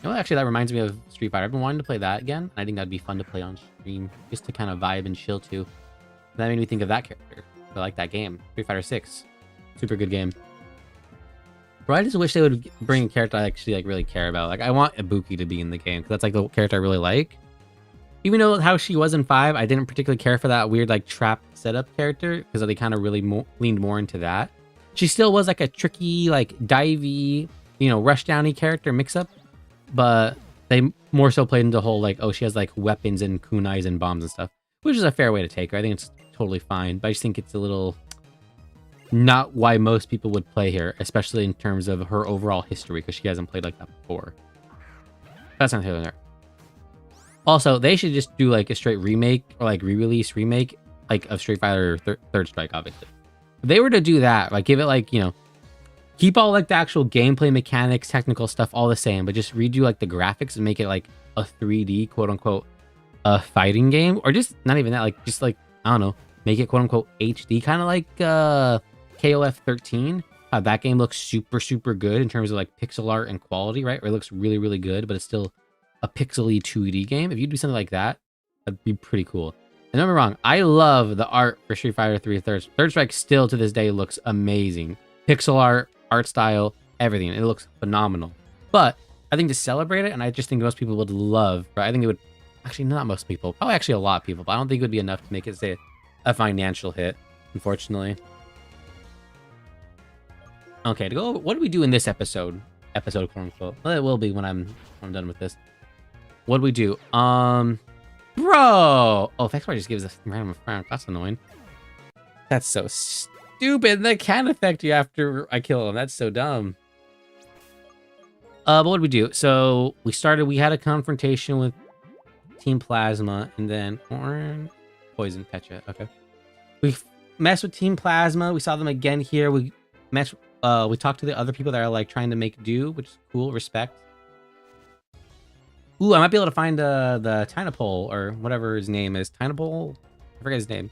You know, actually, that reminds me of Street Fighter. I've been wanting to play that again, and I think that'd be fun to play on stream, just to kind of vibe and chill too. That made me think of that character. I like that game. Street Fighter 6. Super good game. Bro, I just wish they would bring a character I actually like really care about. Like, I want Ibuki to be in the game, because that's like the character I really like. Even though how she was in 5, I didn't particularly care for that weird like trap setup character, because they kind of really leaned more into that. She still was like a tricky, like divey, rush downy character mix-up, but they more so played into the whole like, oh, she has like weapons and kunais and bombs and stuff, which is a fair way to take her. I think it's totally fine, but I just think it's a little not why most people would play her, especially in terms of her overall history, because she hasn't played like that before. That's not here. Also, they should just do like a straight remake or like re-release remake like of Street Fighter Third Strike, obviously. If they were to do that, like give it like, keep all like the actual gameplay mechanics, technical stuff all the same, but just redo like the graphics and make it like a 3D quote unquote fighting game, or just not even that, like just like, I don't know, make it quote unquote HD, kind of like KOF 13. That game looks super, super good in terms of like pixel art and quality, right? Or it looks really, really good, but it's still a pixely 2D game. If you do something like that, that'd be pretty cool. And don't get me wrong, I love the art for Street Fighter 3 Third Strike still to this day looks amazing. Pixel art style, everything. It looks phenomenal. But I think to celebrate it, and I just think most people would love, right? I think it would, actually not most people, probably actually a lot of people, but I don't think it would be enough to make it, say, a financial hit, unfortunately. Okay, to go, what do we do in this episode? Quote unquote. Well, it will be when I'm done with this. What do we do? Bro! Oh, Fexbar just gives us random effect. That's annoying. That's so stupid. The can affect you after I kill him. That's so dumb. But what did we do? So we had a confrontation with Team Plasma, and then Poison Pecha. Okay. We messed with Team Plasma. We saw them again here. We talked to the other people that are like trying to make do, which is cool. Respect. Ooh, I might be able to find the Tynapole, or whatever his name is. Tynapole? I forget his name.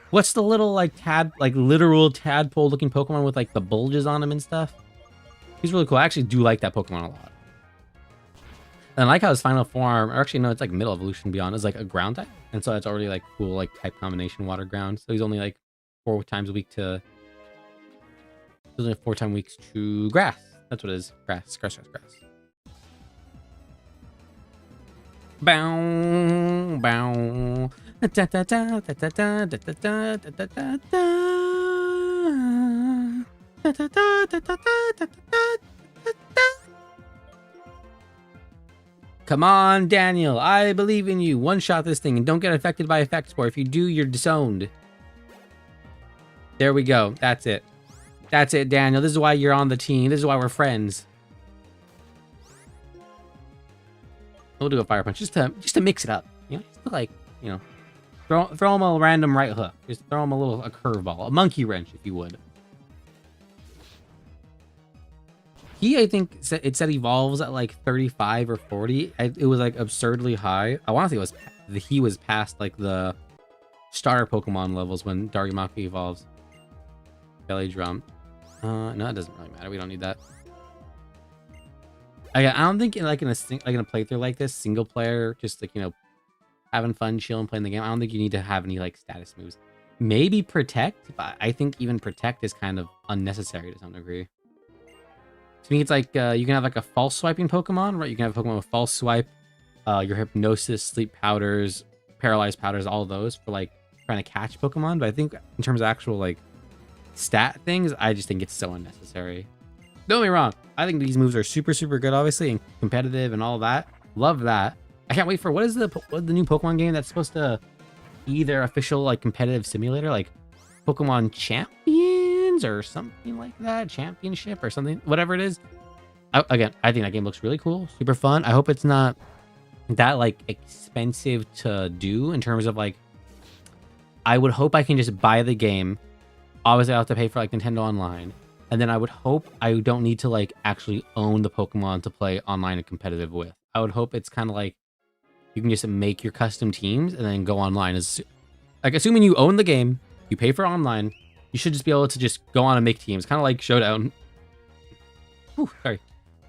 What's the little, like, literal tadpole-looking Pokemon with, like, the bulges on him and stuff? He's really cool. I actually do like that Pokemon a lot. And I like how his final form, or actually, no, it's, like, middle evolution beyond, is, like, a ground type. And so it's already, like, cool, like, type combination water-ground. So he's only, like, 4 times a week to... He's only 4 times a week to grass. That's what it is. Grass. Bow, bow. Da, da, da, da, da, da, da, da, da, da, da, da, da. Da, da, da, da, da, da, da, da. Come on, Daniel. I believe in you. One-shot this thing and don't get affected by effect spore. If you do, you're disowned. There we go. That's it. That's it, Daniel. This is why you're on the team. This is why we're friends. We'll do a fire punch just to mix it up. You know, just to like, you know, throw him a random right hook. Just throw him a curveball, a monkey wrench, if you would. He, I think, it said evolves at like 35 or 40. It was like absurdly high. I want to say he was past like the starter Pokemon levels when Darumaka evolves. Belly drum. No, it doesn't really matter. We don't need that. I don't think in a playthrough like this, single player, just like, you know, having fun, chilling, playing the game. I don't think you need to have any like status moves. Maybe protect, but I think even protect is kind of unnecessary to some degree. To me, it's like you can have like a false swiping Pokemon, right? You can have a Pokemon with false swipe, your hypnosis, sleep powders, paralyzed powders, all of those for like trying to catch Pokemon. But I think in terms of actual like stat things, I just think it's so unnecessary. Don't get me wrong, I think these moves are super, super good, obviously, and competitive and all that. Love that. I can't wait for what is the new Pokemon game that's supposed to be their official like competitive simulator, like Pokemon Champions or something like that, Championship or something, whatever it is. Again, I think that game looks really cool, super fun. I hope it's not that like expensive to do in terms of like, I would hope I can just buy the game. Obviously, I'll have to pay for like Nintendo Online. And then I would hope I don't need to like actually own the Pokemon to play online and competitive with. I would hope it's kind of like you can just make your custom teams and then go online. Like, assuming you own the game, you pay for online, you should just be able to just go on and make teams. Kind of like Showdown. Whew, sorry.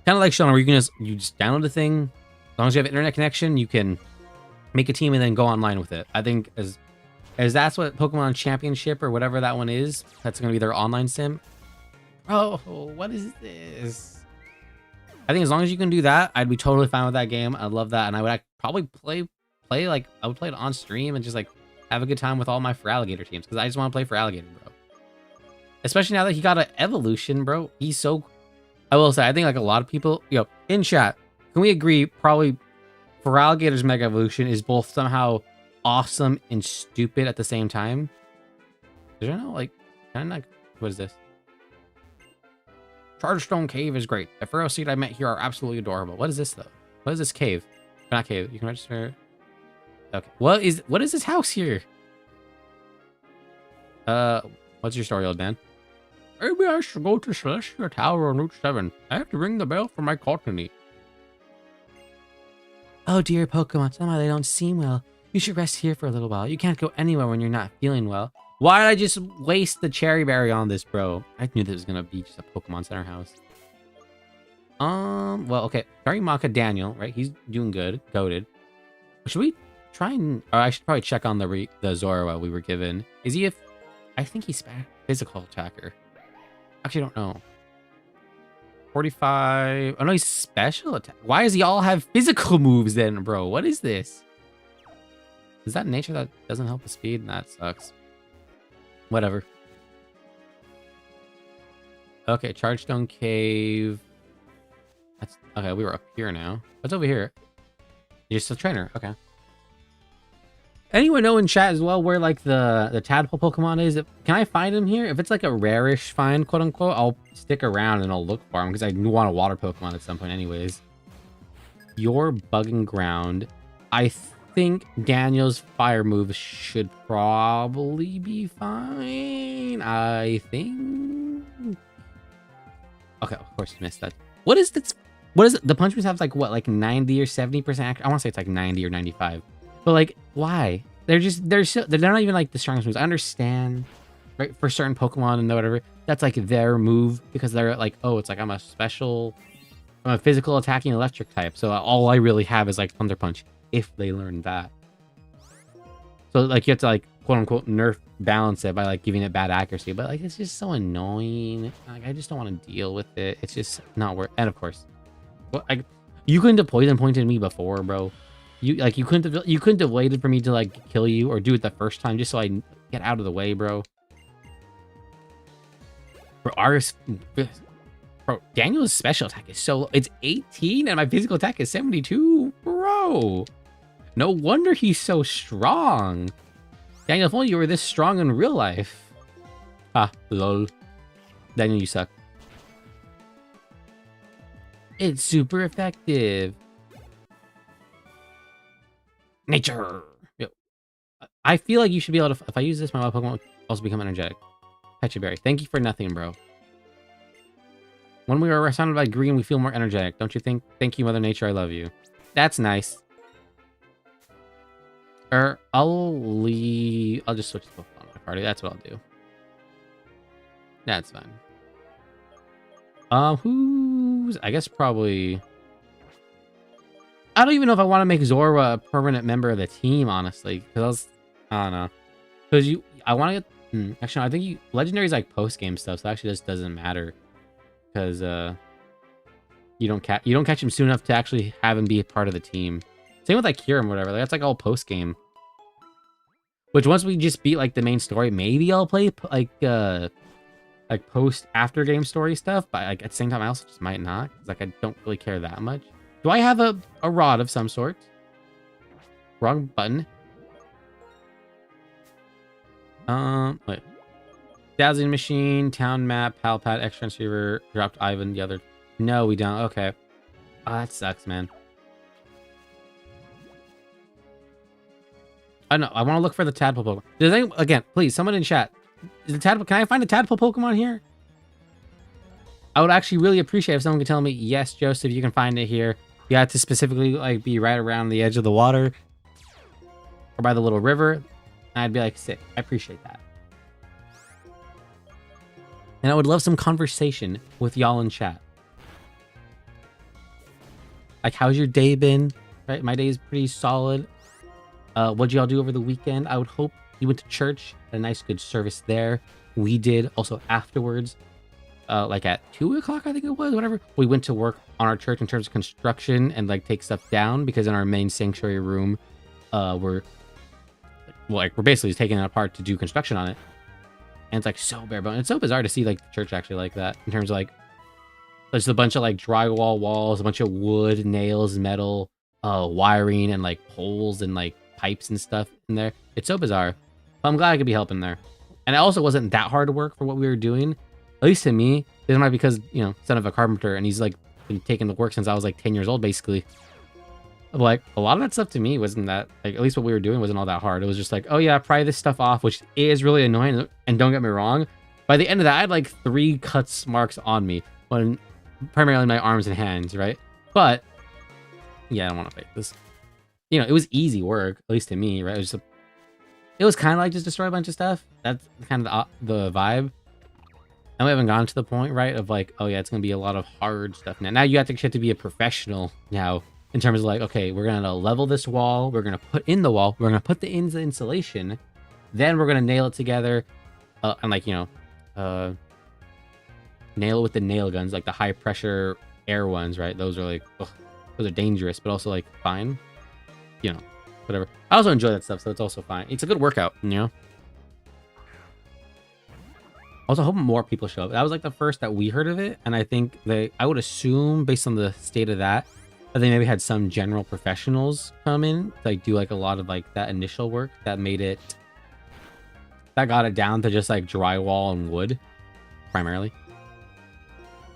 Kind of like Showdown, where you just download the thing. As long as you have an internet connection, you can make a team and then go online with it. I think as that's what Pokemon Championship or whatever that one is, that's going to be their online sim. Oh, what is this? I think as long as you can do that, I'd be totally fine with that game. I love that, and I would probably play like I would play it on stream and just like have a good time with all my Feraligatr teams because I just want to play Feraligatr, bro. Especially now that he got an evolution, bro. He's so. I will say, I think like a lot of people, in chat, can we agree? Probably Feraligatr's Mega Evolution is both somehow awesome and stupid at the same time. I don't know, like, kind of like, what is this? Chargestone Cave is great. The Pharaoh Seed I met here are absolutely adorable. What is this, though? What is this cave? Not cave. You can register. Okay. What is this house here? What's your story, old man? Maybe I should go to Celestia Tower on Route 7. I have to ring the bell for my courtney. Oh, dear Pokemon. Somehow they don't seem well. You should rest here for a little while. You can't go anywhere when you're not feeling well. Why did I just waste the cherry berry on this, bro? I knew this was gonna be just a Pokemon Center house. Well, okay. Darumaka Daniel, right? He's doing good. Goated. Should we try and... Or I should probably check on the Zoroark we were given. Is he I think he's physical attacker. Actually, I don't know. 45... Oh, no, he's special attack. Why does he all have physical moves then, bro? What is this? Is that nature that doesn't help with speed? That sucks. Whatever. Okay, Chargestone Cave. That's okay. We were up here now. What's over here? You're still a trainer. Okay. Anyone know in chat as well where like the tadpole Pokemon is? Can I find him here? If it's like a rarish find, quote unquote, I'll stick around and I'll look for him because I want a water Pokemon at some point, anyways. Your bugging ground. I think Daniel's fire move should probably be fine. I think. Okay, of course you missed that. What is this? What is it? The punch moves have like what, like 90 or 70%? I want to say it's like 90 or 95. But like, why? They're not even like the strongest moves. I understand, right? For certain Pokemon and whatever, that's like their move because they're like, oh, it's like I'm a physical attacking electric type. So all I really have is like Thunder Punch. If they learn that. So like you have to like quote unquote nerf balance it by like giving it bad accuracy, but like it's just so annoying. Like I just don't want to deal with it. It's just not worth. And of course, well, you couldn't have poison pointed me before, bro. You couldn't have waited for me to like kill you or do it the first time just so I get out of the way, bro. Bro, Daniel's special attack is so low. It's 18 and my physical attack is 72, bro. No wonder he's so strong. Daniel, if only you were this strong in real life. Ah, lol. Daniel, you suck. It's super effective. Nature. Yo. I feel like you should be able to. If I use this, my wild Pokemon will also become energetic. Pechaberry. Thank you for nothing, bro. When we are surrounded by green, we feel more energetic. Don't you think? Thank you, Mother Nature. I love you. That's nice. I'll leave. I'll just switch the Pokemon in my party. That's what I'll do. That's fine. Who's? I guess probably. I don't even know if I want to make Zorua a permanent member of the team, honestly, because I don't know. Because I want to get. Actually, I think Legendary is like post game stuff, so actually this doesn't matter, because you don't catch him soon enough to actually have him be a part of the team. Same with like Kyurem or whatever. Like, that's like all post game. Which once we just beat like the main story, maybe I'll play like post after game story stuff. But like at the same time, I also just might not, because like I don't really care that much. Do I have a rod of some sort? Wrong button. Wait. Dazzling Machine, Town Map, Palpad, Extra Transceiver, dropped Ivan, the other. No, we don't. Okay. Oh, that sucks, man. I know. I want to look for the Tadpole Pokemon. Does anyone, again, please, someone in chat. Is the Tadpole? Can I find a Tadpole Pokemon here? I would actually really appreciate if someone could tell me, yes, Joseph, you can find it here. You have to specifically like be right around the edge of the water or by the little river. And I'd be like, sick. I appreciate that. And I would love some conversation with y'all in chat. Like, how's your day been? Right? My day is pretty solid. What'd y'all do over the weekend? I would hope you went to church. A nice, good service there. We did also afterwards. Like at 2 o'clock, I think it was, whatever. We went to work on our church in terms of construction and like take stuff down, because in our main sanctuary room, we're basically just taking it apart to do construction on it. And it's like so bare bones. It's so bizarre to see like the church actually like that, in terms of like there's a bunch of like drywall walls, a bunch of wood, nails, metal, wiring, and like poles and like pipes and stuff in there. It's so bizarre. But I'm glad I could be helping there. And it also wasn't that hard to work for what we were doing. At least to me. This might be because, you know, son of a carpenter, and he's like been taking the work since I was like 10 years old, basically. But like a lot of that stuff to me wasn't that, like, at least what we were doing wasn't all that hard. It was just like, oh yeah, pry this stuff off, which is really annoying. And don't get me wrong, by the end of that, I had like 3 cuts marks on me, when primarily my arms and hands, right? But yeah, I don't want to fake this. You know, it was easy work, at least to me, right? It was kind of like just destroy a bunch of stuff. That's kind of the vibe. And we haven't gotten to the point, right, of like, oh yeah, it's gonna be a lot of hard stuff now. Now you have to be a professional now, in terms of like, okay, we're gonna level this wall, we're gonna put in the wall, we're gonna put the insulation, then we're gonna nail it together, and like, you know, nail it with the nail guns, like the high pressure air ones, right? Those are like, ugh, those are dangerous, but also like fine, you know, whatever. I also enjoy that stuff, so it's also fine. It's a good workout, you know. Also, hope more people show up. That was like the first that we heard of it, and I think I would assume, based on the state of that they maybe had some general professionals come in to like do like a lot of like that initial work that got it down to just like drywall and wood, primarily.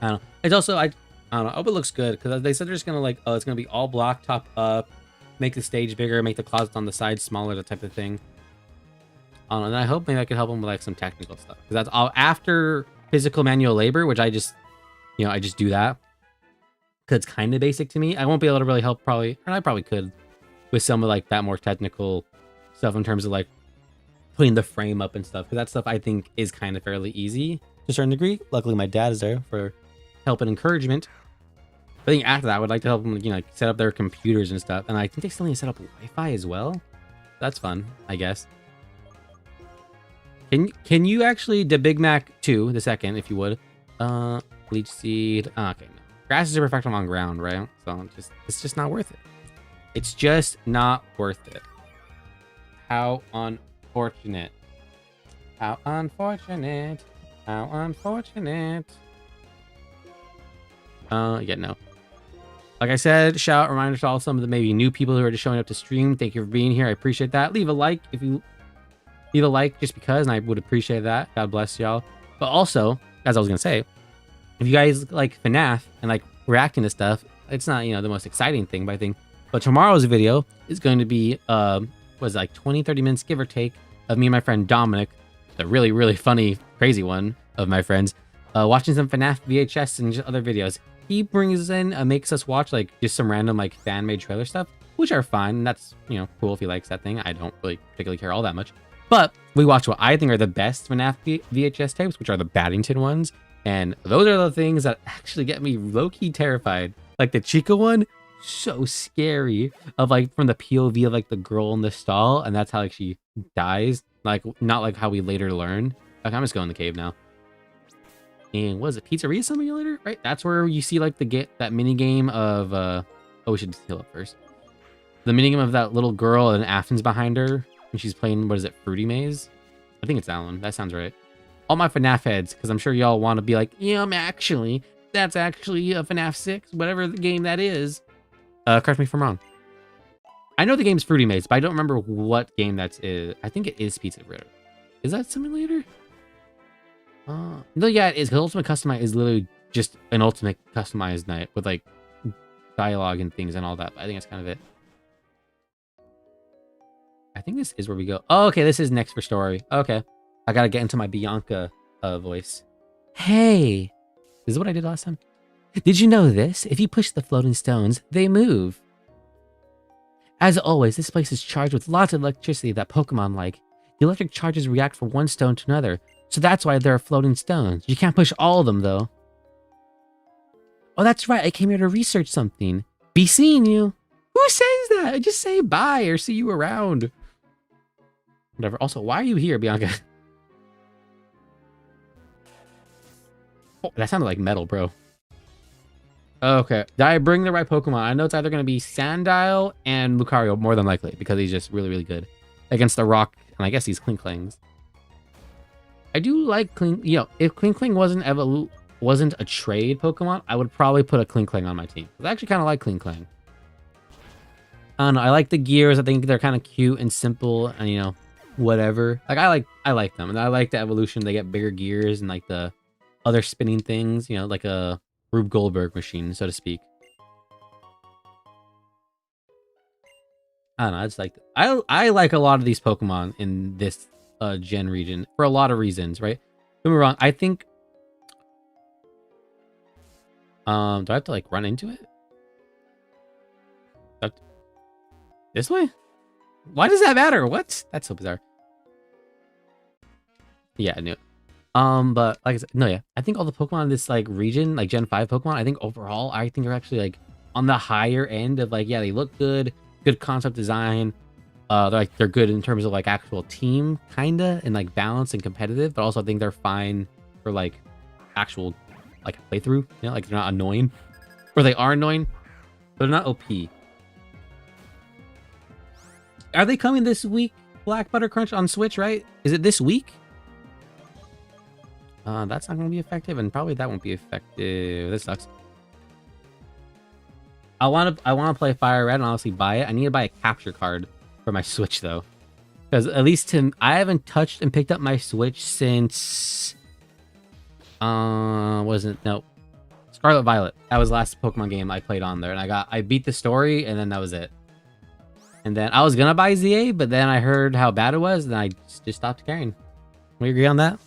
I don't know. It's also I don't know. I hope it looks good, because they said they're just gonna like, oh, it's gonna be all block top up, make the stage bigger, make the closet on the side smaller, that type of thing. I don't know. And I hope maybe I could help them with like some technical stuff, because that's all after physical manual labor, which I just do that because it's kind of basic to me. I won't be able to really help probably, or I probably could, with some of like that more technical stuff in terms of like putting the frame up and stuff, because that stuff I think is kind of fairly easy to a certain degree. Luckily, my dad is there for help and encouragement. I think after that, I would like to help them, you know, like set up their computers and stuff, and I think they still need to set up Wi-Fi as well. That's fun, I guess. Can you actually, the Big Mac 2, the second, if you would, leech seed, okay, no. Grass is super effective on ground, right? So it's just not worth it. It's just not worth it. How unfortunate. How unfortunate. How unfortunate. Yeah, no. Like I said, shout out, reminder to all some of the maybe new people who are just showing up to stream. Thank you for being here. I appreciate that. Leave a like if you leave a like just because, and I would appreciate that. God bless y'all. But also, as I was gonna say, if you guys like FNAF and like reacting to stuff, it's not, the most exciting thing, but I think. But tomorrow's video is going to be, was like 20-30 minutes, give or take, of me and my friend Dominic, the really, really funny, crazy one of my friends, watching some FNAF VHS and just other videos. He brings in, makes us watch like just some random like fan-made trailer stuff, which are fine. And that's, cool if he likes that thing. I don't really particularly care all that much. But we watch what I think are the best FNAF VHS tapes, which are the Baddington ones. And those are the things that actually get me low-key terrified. Like the Chica one, so scary. Of like from the POV of like the girl in the stall, and that's how like she dies. Like not like how we later learn. Like I'm just going in the cave now. And what is it, Pizzeria Simulator? Right? That's where you see like that mini game of oh, we should heal up first. The mini game of that little girl and Athens behind her. And she's playing, what is it, Fruity Maze? I think it's that one. That sounds right. All my FNAF heads, because I'm sure y'all want to be like, that's actually a FNAF 6, whatever the game that is. Correct me if I'm wrong. I know the game's Fruity Maze, but I don't remember what game that is. I think it is Pizzeria. Is that Simulator? No, yeah, it is, because Ultimate Customize is literally just an Ultimate Customized night with, like, dialogue and things and all that. But I think that's kind of it. I think this is where we go. Oh, okay, this is next for story. Okay. I gotta get into my Bianca voice. Hey! This is what I did last time. Did you know this? If you push the floating stones, they move. As always, this place is charged with lots of electricity that Pokemon like. The electric charges react from one stone to another, so that's why there are floating stones. You can't push all of them, though. Oh, that's right. I came here to research something. Be seeing you. Who says that? I just say bye or see you around. Whatever. Also, why are you here, Bianca? Oh, that sounded like metal, bro. Okay. Did I bring the right Pokemon? I know it's either going to be Sandile and Lucario, more than likely, because he's just really, really good against the rock, and I guess he's Klinklangs. I do like if Klinklang wasn't a trade Pokemon, I would probably put a Klinklang on my team. I actually kind of like Klinklang. I don't know. I like the gears. I think they're kind of cute and simple, and whatever. Like I like them, and I like the evolution. They get bigger gears and like the other spinning things. Like a Rube Goldberg machine, so to speak. I don't know. I just like I like a lot of these Pokemon in this gen region for a lot of reasons, right? Don't get me wrong. I think. Do I have to like run into it? This way? Why does that matter? What? That's so bizarre. Yeah, I knew it. But like I said, no, yeah. I think all the Pokemon in this like region, like Gen 5 Pokemon, I think overall, I think they're actually like on the higher end of like, yeah, they look good, good concept design. They're good in terms of like actual team kinda and like balance and competitive, but also I think they're fine for like actual like playthrough. Like they're not annoying. Or they are annoying, but they're not OP. Are they coming this week, Black Butter Crunch on Switch, right? Is it this week? That's not going to be effective, and probably that won't be effective. This sucks. I want to play Fire Red and honestly buy it. I need to buy a capture card for my Switch, though. Because at least I haven't touched and picked up my Switch since... No. Scarlet Violet. That was the last Pokemon game I played on there, and I beat the story, and then that was it. And then I was gonna buy ZA, but then I heard how bad it was, and I just stopped caring. We agree on that?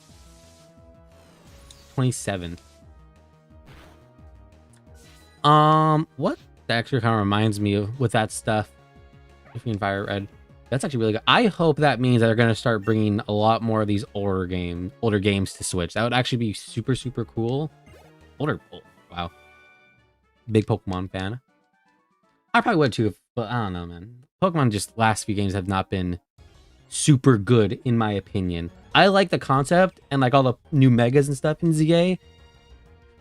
27. What that actually kind of reminds me of with that stuff. If you can Fire Red, that's actually really good. I hope that means that they're gonna start bringing a lot more of these older games to Switch. That would actually be super, super cool. Wow. Big Pokemon fan. I probably would too, but I don't know, man. Pokemon just last few games have not been super good, in my opinion. I like the concept and like all the new megas and stuff in ZA.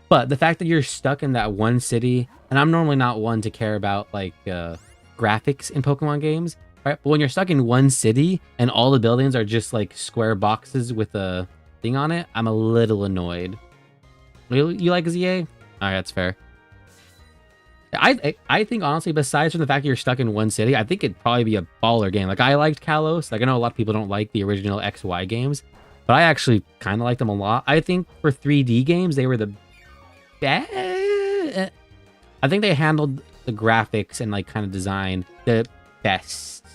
But the fact that you're stuck in that one city, and I'm normally not one to care about like graphics in Pokemon games, right? But when you're stuck in one city and all the buildings are just like square boxes with a thing on it, I'm a little annoyed. You like ZA? All right, that's fair. I think honestly, besides from the fact that you're stuck in one city, I think it'd probably be a baller game. Like I liked Kalos. Like I know a lot of people don't like the original XY games, But I actually kind of like them a lot. I think for 3D games, they were the best. I think they handled the graphics and like kind of design the best.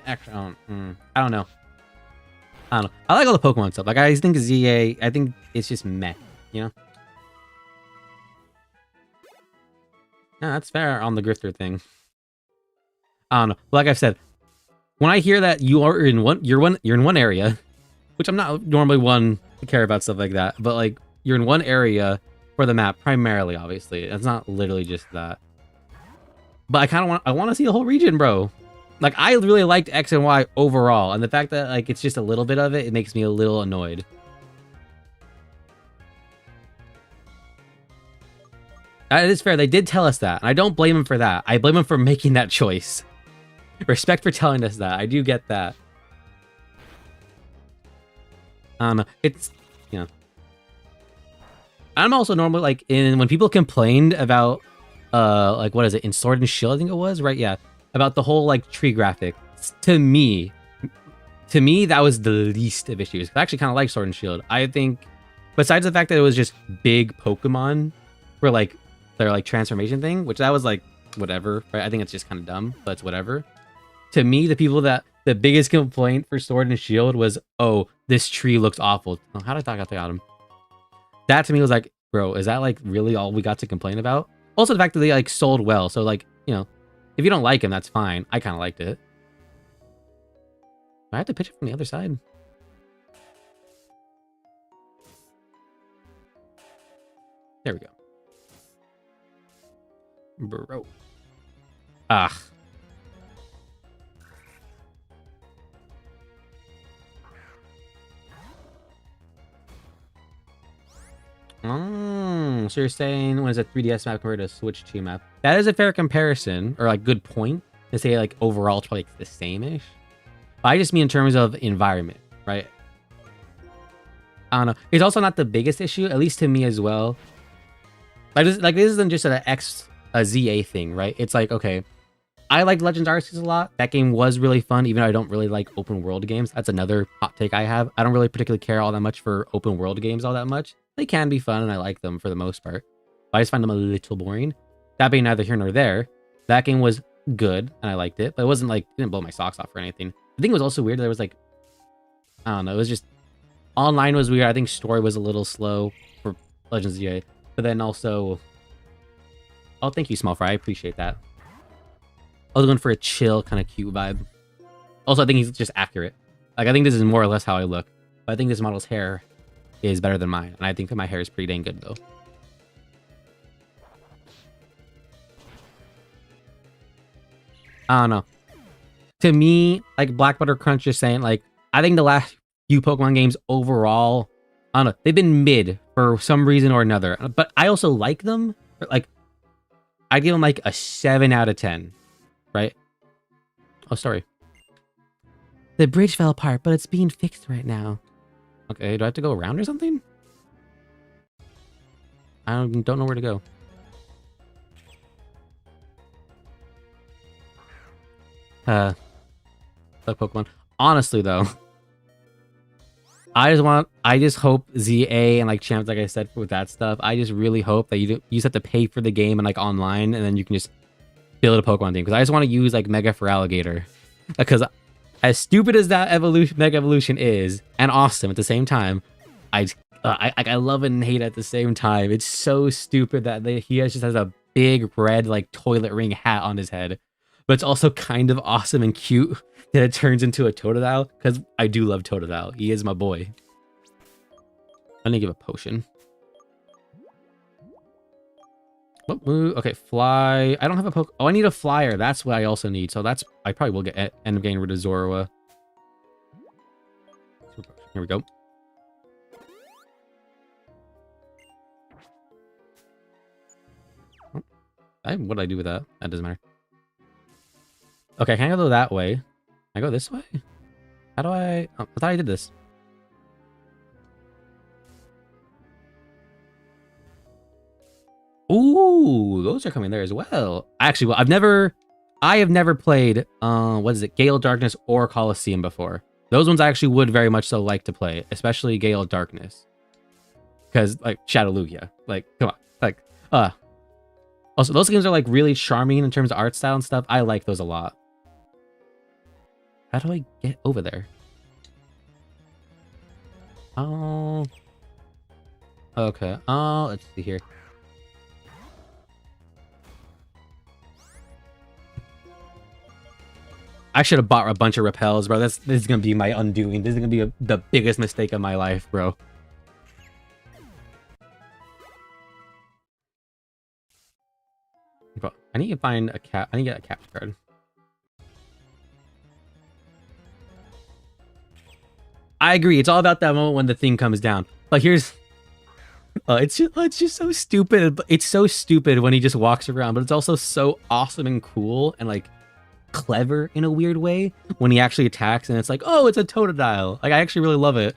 Actually, I don't know. I don't know. I like all the Pokemon stuff. Like I think ZA, I think it's just meh, you know? Yeah, that's fair on the grifter thing. I don't know. Like I've said, when I hear that you're in one area, which I'm not normally one to care about stuff like that, but like you're in one area for the map primarily, obviously. It's not literally just that. But I want to see the whole region, bro. Like I really liked X and Y overall, and the fact that like it's just a little bit of it, it makes me a little annoyed. That is fair. They did tell us that, and I don't blame them for that. I blame them for making that choice. Respect for telling us that. I do get that. It's, you know. I'm also normally like when people complained about like what is it in Sword and Shield, I think it was, right? Yeah, about the whole like tree graphic. To me that was the least of issues. I actually kind of like Sword and Shield. I think besides the fact that it was just big Pokemon for like their like transformation thing, which that was like whatever, right? I think it's just kind of dumb, but it's whatever. To me, the biggest complaint for Sword and Shield was, oh, this tree looks awful. Oh, how did I talk about him? That to me was like, bro, is that like really all we got to complain about? Also the fact that they like sold well. So like, you know, if you don't like him, that's fine. I kind of liked it. I have to pitch it from the other side. There we go. Bro. Ah. So you're saying when it's a 3DS map compared to a Switch 2 map? That is a fair comparison, or like good point to say like overall it's probably the same-ish. But I just mean in terms of environment, right? I don't know. It's also not the biggest issue, at least to me as well. Like this isn't just a ZA thing, right? It's like, okay, I like Legends Arceus a lot. That game was really fun, even though I don't really like open world games. That's another hot take I have. I don't really particularly care all that much for open world games all that much. They can be fun, and I like them for the most part. But I just find them a little boring. That being neither here nor there, that game was good, and I liked it. But it wasn't like, it didn't blow my socks off or anything. I think it was also weird. There was like, I don't know. It was just, online was weird. I think story was a little slow for Legends ZA. But then also, oh, thank you, Small Fry. I appreciate that. I was going for a chill, kind of cute vibe. Also, I think he's just accurate. Like, I think this is more or less how I look. But I think this model's hair is better than mine. And I think that my hair is pretty dang good, though. I don't know. To me, like, Black Butter Crunch is saying, like, I think the last few Pokemon games overall, I don't know, they've been mid for some reason or another. But I also like them. Like, I give them, like, a 7 out of 10. Right? Oh, sorry. The bridge fell apart, but it's being fixed right now. Okay, do I have to go around or something? I don't know where to go. Fuck Pokemon. Honestly, though, I just hope ZA and like champs, like I said with that stuff, I just really hope that you just have to pay for the game and like online, and then you can just build a Pokemon team. Because I just want to use like Mega for Alligator. Because as stupid as that Mega Evolution is, and awesome at the same time, I love it and hate it at the same time. It's so stupid that he just has a big red like toilet ring hat on his head. But it's also kind of awesome and cute that it turns into a Totodile, because I do love Totodile. He is my boy. I'm gonna give a potion. What move? Okay, fly. I don't have a poke. Oh, I need a flyer. That's what I also need. So I probably will end up getting rid of Zorua. Here we go. What did I do with that? That doesn't matter. Okay, can I go that way? Can I go this way? How do I... Oh, I thought I did this. Ooh, those are coming there as well. Actually, well, I have never played, what is it? Gale Darkness or Coliseum before. Those ones I actually would very much so like to play, especially Gale of Darkness. Because, like, Shadow Lugia. Like, come on. Like, also, those games are, like, really charming in terms of art style and stuff. I like those a lot. How do I get over there? Oh. Okay. Oh, let's see here. I should have bought a bunch of repels, bro. This is gonna be my undoing. This is gonna be the biggest mistake of my life, bro. Bro, I need to find a cap. I need to get a capture card. I agree. It's all about that moment when the thing comes down. But here's, it's just so stupid. It's so stupid when he just walks around, but it's also so awesome and cool and like clever in a weird way when he actually attacks, and it's like, oh, it's a Totodile. Like, I actually really love it,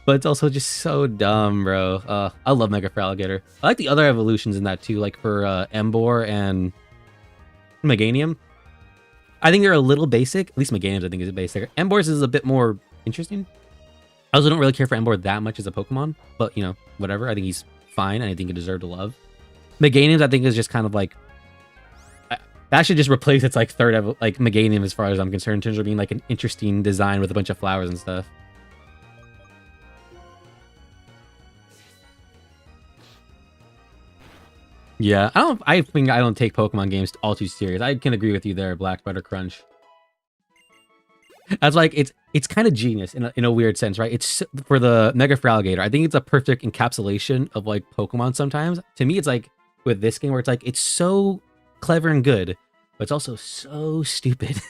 but it's also just so dumb, bro. I love Mega Feraligatr. I like the other evolutions in that too, like for Emboar and Meganium. I think they're a little basic. At least Meganium's I think is basic. Emboar's is a bit more interesting. I also don't really care for Emboar that much as a Pokemon, but you know, whatever. I think he's fine, and I think he deserved love. Meganium's I think is just kind of like, that should just replace its like third like Meganium as far as I'm concerned, in terms of being like an interesting design with a bunch of flowers and stuff. Yeah, I think I don't take Pokemon games all too serious. I can agree with you there, Black Butter Crunch. That's like, it's kind of genius in a weird sense, right? It's for the Mega Feraligatr. I think it's a perfect encapsulation of like Pokemon sometimes. To me, it's like with this game where it's like, it's so clever and good, but it's also so stupid.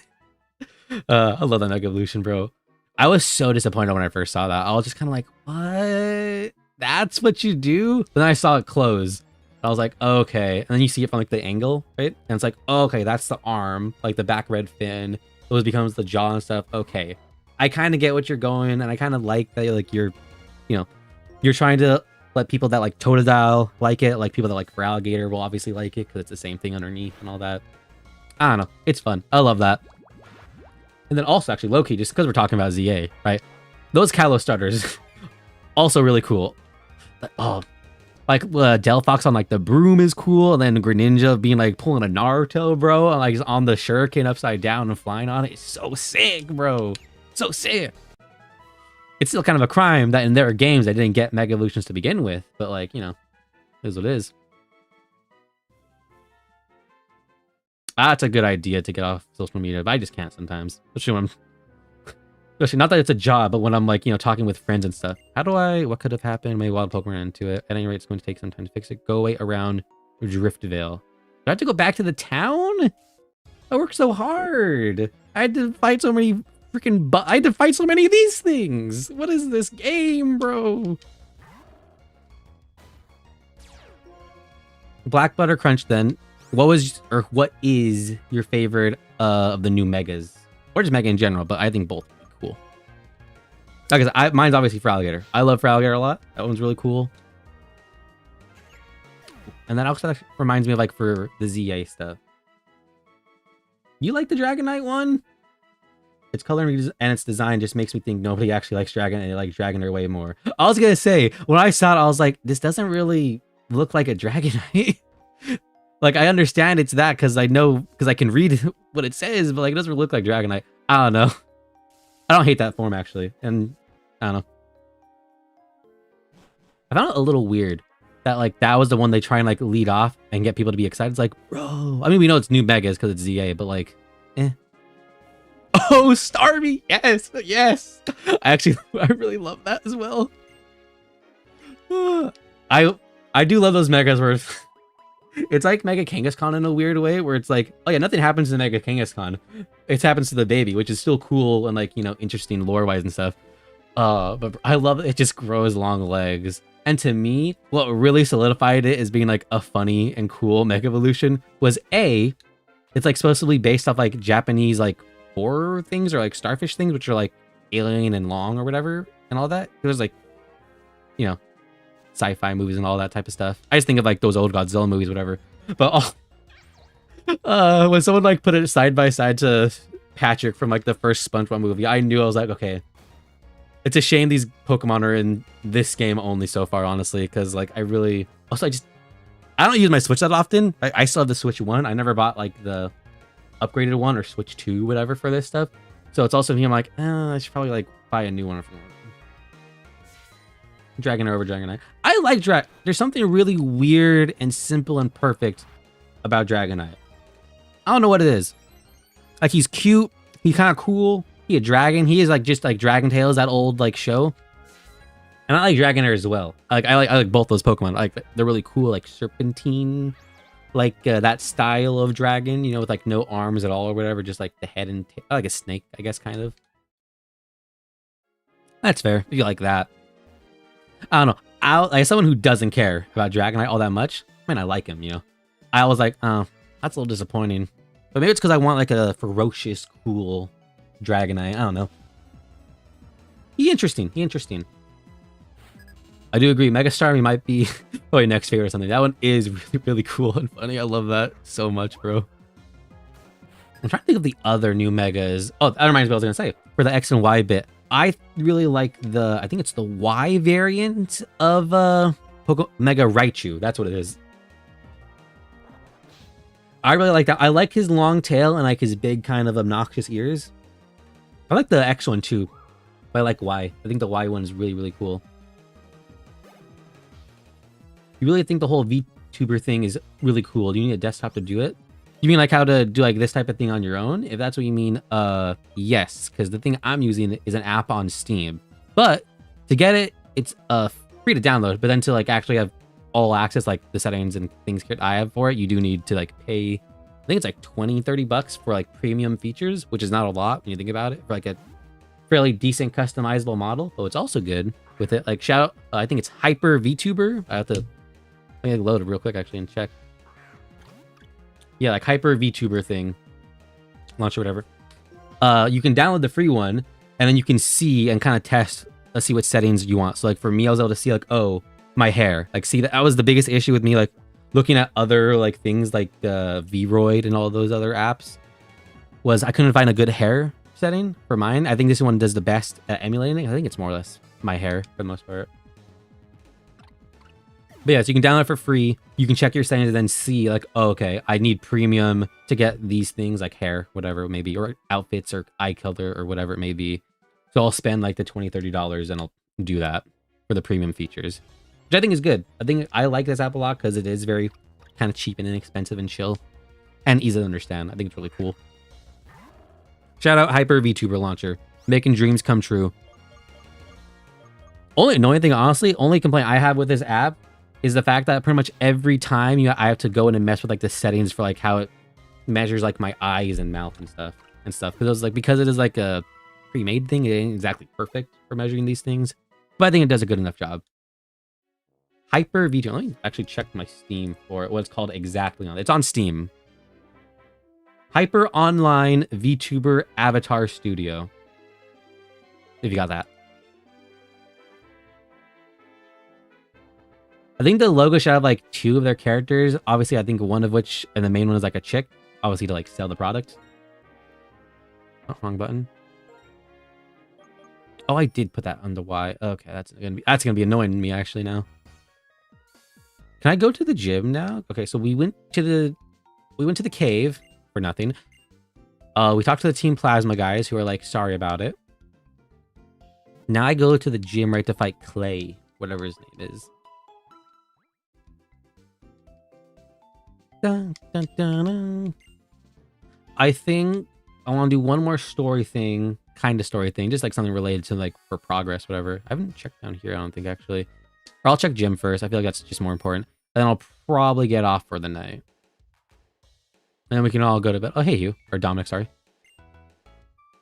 I love that Mega Evolution, bro. I was so disappointed when I first saw that. I was just kind of like, what? That's what you do? But then I saw it close. I was like, okay. And then you see it from like the angle, right? And it's like, oh, okay, that's the arm, like the back red fin. Those becomes the jaw and stuff. Okay. I kind of get what you're going, and I kind of like that, like, you're trying to let people that like Totodile like it, like people that like Feraligatr will obviously like it because it's the same thing underneath and all that. I don't know. It's fun. I love that. And then also, actually, low-key, just because we're talking about ZA, right? Those Kalos starters, also really cool. Like Delphox on like the broom is cool, and then Greninja being like pulling a Naruto, bro, and like on the shuriken upside down and flying on it. It's so sick, bro. So sick. It's still kind of a crime that in their games they didn't get Mega Evolutions to begin with, but like, you know, it is what it is. That's a good idea to get off social media, but I just can't sometimes. Especially when especially not that it's a job, but when I'm like, you know, talking with friends and stuff. What could have happened? Maybe wild Pokemon ran into it. At any rate, it's going to take some time to fix it. Go away around Driftvale. Do I have to go back to the town? I worked so hard. I had to fight so many freaking I had to fight so many of these things. What is this game, bro? Black Butter Crunch then. What is your favorite of the new Megas? Or just Mega in general, but I think both are cool. Like, mine's obviously Feraligatr. I love Feraligatr a lot. That one's really cool. And that also reminds me of like for the ZA stuff. You like the Dragonite one? Its color and its design just makes me think nobody actually likes Dragon, and they like Dragonair way more. I was gonna say, when I saw it, I was like, this doesn't really look like a Dragonite. Like, I understand it's that because I can read what it says, but like, it doesn't look like Dragonite. I don't know. I don't hate that form actually, and I don't know. I found it a little weird that like that was the one they try and like lead off and get people to be excited. It's like, bro. I mean, we know it's new Megas because it's ZA, but like, eh. Oh, Starmie! Yes, yes. I really love that as well. I do love those Megas where it's like Mega Kangaskhan in a weird way, where it's like, oh yeah, nothing happens to Mega Kangaskhan. It happens to the baby, which is still cool and like, you know, interesting lore-wise and stuff. But I love it. It just grows long legs. And to me, what really solidified it as being like a funny and cool Mega Evolution was it's like supposed to be based off like Japanese like horror things or like starfish things, which are like alien and long or whatever and all that. It was like, you know, sci-fi movies and all that type of stuff. I just think of like those old Godzilla movies, whatever. But when someone like put it side by side to Patrick from like the first SpongeBob movie, I knew, I was like, okay, It's a shame these Pokemon are in this game only so far, honestly, because like I really also I don't use my Switch that often. I still have the Switch 1. I never bought like the upgraded one or Switch 2, whatever, for this stuff. So it's also me. I'm like, I should probably like buy a new one. Dragonite over Dragonite. I like There's something really weird and simple and perfect about Dragonite. I don't know what it is. Like, he's cute. He's kind of cool. He a dragon. He is like just like Dragon Tales, that old like show. And I like Dragonair as well. I like both those Pokemon. Like, they're really cool, like serpentine, like that style of dragon, you know, with like no arms at all or whatever, just like the head and like a snake, I guess, kind of. That's fair if you like that. I don't know. Like someone who doesn't care about Dragonite all that much, man, I like him, you know. I was like, oh, that's a little disappointing. But maybe it's because I want like a ferocious, cool Dragonite. I don't know. He interesting. I do agree. Mega Starmie might be my next favorite or something. That one is really, really cool and funny. I love that so much, bro. I'm trying to think of the other new megas. Oh, that reminds me what I was going to say. For the X and Y bit, I really like I think it's the Y variant of Mega Raichu. That's what it is. I really like that. I like his long tail and like his big kind of obnoxious ears. I like the X one too. But I like Y. I think the Y one is really, really cool. You really think the whole VTuber thing is really cool? Do you need a desktop to do it? You mean like how to do like this type of thing on your own? If that's what you mean, yes. Because the thing I'm using is an app on Steam. But to get it, it's free to download. But then to like actually have all access, like the settings and things I have for it, you do need to like pay, I think it's like 20-30 bucks for like premium features, which is not a lot when you think about it, for like a fairly decent customizable model. But it's also good with it. Like shout out, I think it's Hyper VTuber. I have to load it real quick actually and check. Yeah, like Hyper VTuber thing. Launch or whatever. You can download the free one, and then you can see and kind of test, let's see what settings you want. So like for me, I was able to see like, oh, my hair. Like see, that was the biggest issue with me, like looking at other like things like Vroid and all those other apps, was I couldn't find a good hair setting for mine. I think this one does the best at emulating it. I think it's more or less my hair for the most part. But yeah, so you can download it for free. You can check your settings and then see like, oh, okay, I need premium to get these things like hair, whatever it may be, or outfits or eye color or whatever it may be. So I'll spend like the $20-30 and I'll do that for the premium features, which I think is good. I think I like this app a lot because it is very kind of cheap and inexpensive and chill and easy to understand. I think it's really cool. Shout out Hyper VTuber Launcher, making dreams come true. Only annoying thing, honestly, only complaint I have with this app is the fact that pretty much every time I have to go in and mess with like the settings for like how it measures like my eyes and mouth and stuff. Because it is like a pre-made thing, it ain't exactly perfect for measuring these things. But I think it does a good enough job. Hyper VTuber. Let me actually check my Steam for it. What it's called exactly on. It's on Steam. Hyper Online VTuber Avatar Studio. If you got that. I think the logo should have like 2 of their characters. Obviously, I think one of which, and the main one is like a chick. Obviously, to like sell the product. Oh, wrong button. Oh, I did put that on the Y. Okay, that's gonna be annoying me actually now. Can I go to the gym now? Okay, so we went to the cave for nothing. We talked to the Team Plasma guys who are like sorry about it. Now I go to the gym right to fight Clay, whatever his name is. Dun, dun, dun, dun. I think I want to do one more story thing, kind of story thing, just like something related to like for progress, whatever. I haven't checked down here, I don't think actually. Or I'll check gym first. I feel like that's just more important. Then I'll probably get off for the night. And then we can all go to bed. Oh, hey, you. Or Dominic, sorry.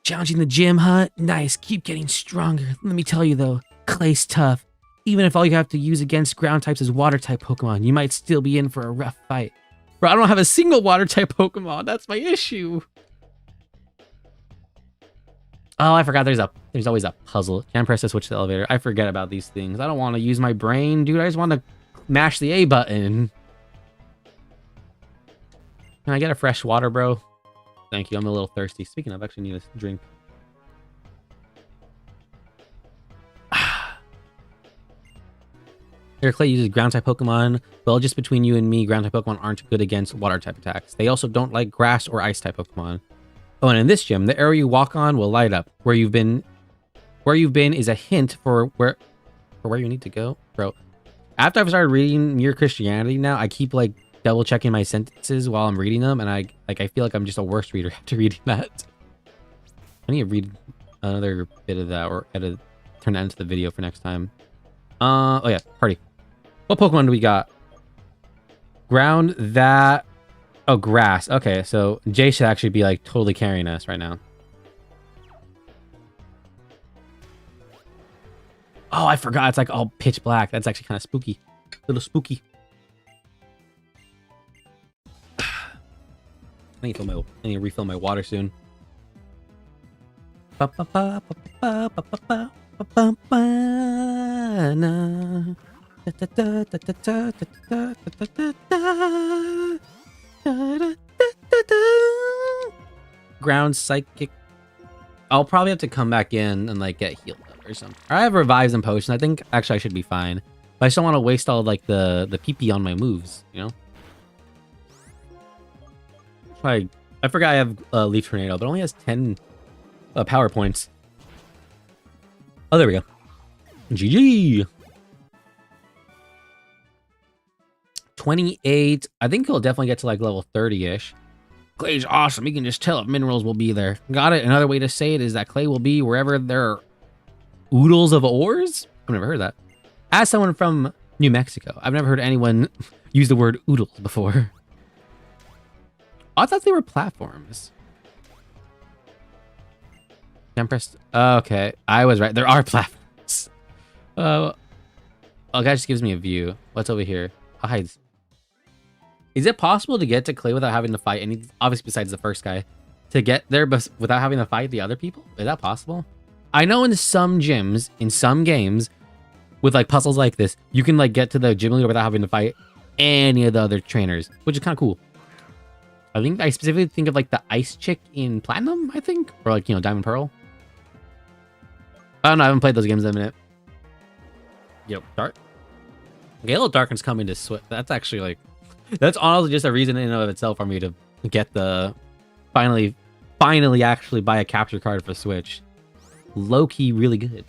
Challenging the gym, huh? Nice. Keep getting stronger. Let me tell you, though. Clay's tough. Even if all you have to use against ground types is water type Pokemon, you might still be in for a rough fight. Bro, I don't have a single water type Pokemon. That's my issue. Oh, I forgot there's always a puzzle. Can I press to switch to the elevator? I forget about these things. I don't want to use my brain, dude. I just want to mash the A button. Can I get a fresh water, bro? Thank you. I'm a little thirsty. Speaking of, I actually need a drink. Your Clay uses ground type Pokemon. Well, just between you and me, ground type Pokemon aren't good against water type attacks. They also don't like grass or ice type Pokemon. Oh, and in this gym, the area you walk on will light up. Where you've been is a hint for where you need to go, bro. After I've started reading Mere Christianity now, I keep like double checking my sentences while I'm reading them, and I feel like I'm just a worse reader after reading that. I need to read another bit of that or turn that into the video for next time. Oh yeah, party. What Pokemon do we got? Ground that. Oh, grass. Okay, so Jay should actually be like totally carrying us right now. Oh, I forgot. It's like all pitch black. That's actually kind of spooky. A little spooky. I need to refill my water soon. Ground psychic. I'll probably have to come back in and like get healed up or something. I have revives and potions. I think actually I should be fine. But I just don't want to waste all like the PP on my moves, you know? I forgot I have Leaf Tornado, but it only has 10 power points. Oh, there we go. GG. 28. I think he'll definitely get to like level 30-ish. Clay's awesome. You can just tell if minerals will be there. Got it. Another way to say it is that Clay will be wherever there are oodles of ores. I've never heard that. As someone from New Mexico, I've never heard anyone use the word oodles before. I thought they were platforms. Press. Okay, I was right. There are platforms. Oh, that just gives me a view. What's over here? I'll hide. Is it possible to get to Clay without having to fight any? Obviously, besides the first guy, to get there without having to fight the other people? Is that possible? I know in some gyms, in some games, with like puzzles like this, you can like get to the gym leader without having to fight any of the other trainers, which is kind of cool. I specifically think of like the ice chick in Platinum, I think, or like, you know, Diamond Pearl. I don't know. I haven't played those games in a minute. Yep, Dark. Gale of Darkness coming to Switch. That's actually like, that's honestly just a reason in and of itself for me to get the finally actually buy a capture card for Switch. Low key, really good.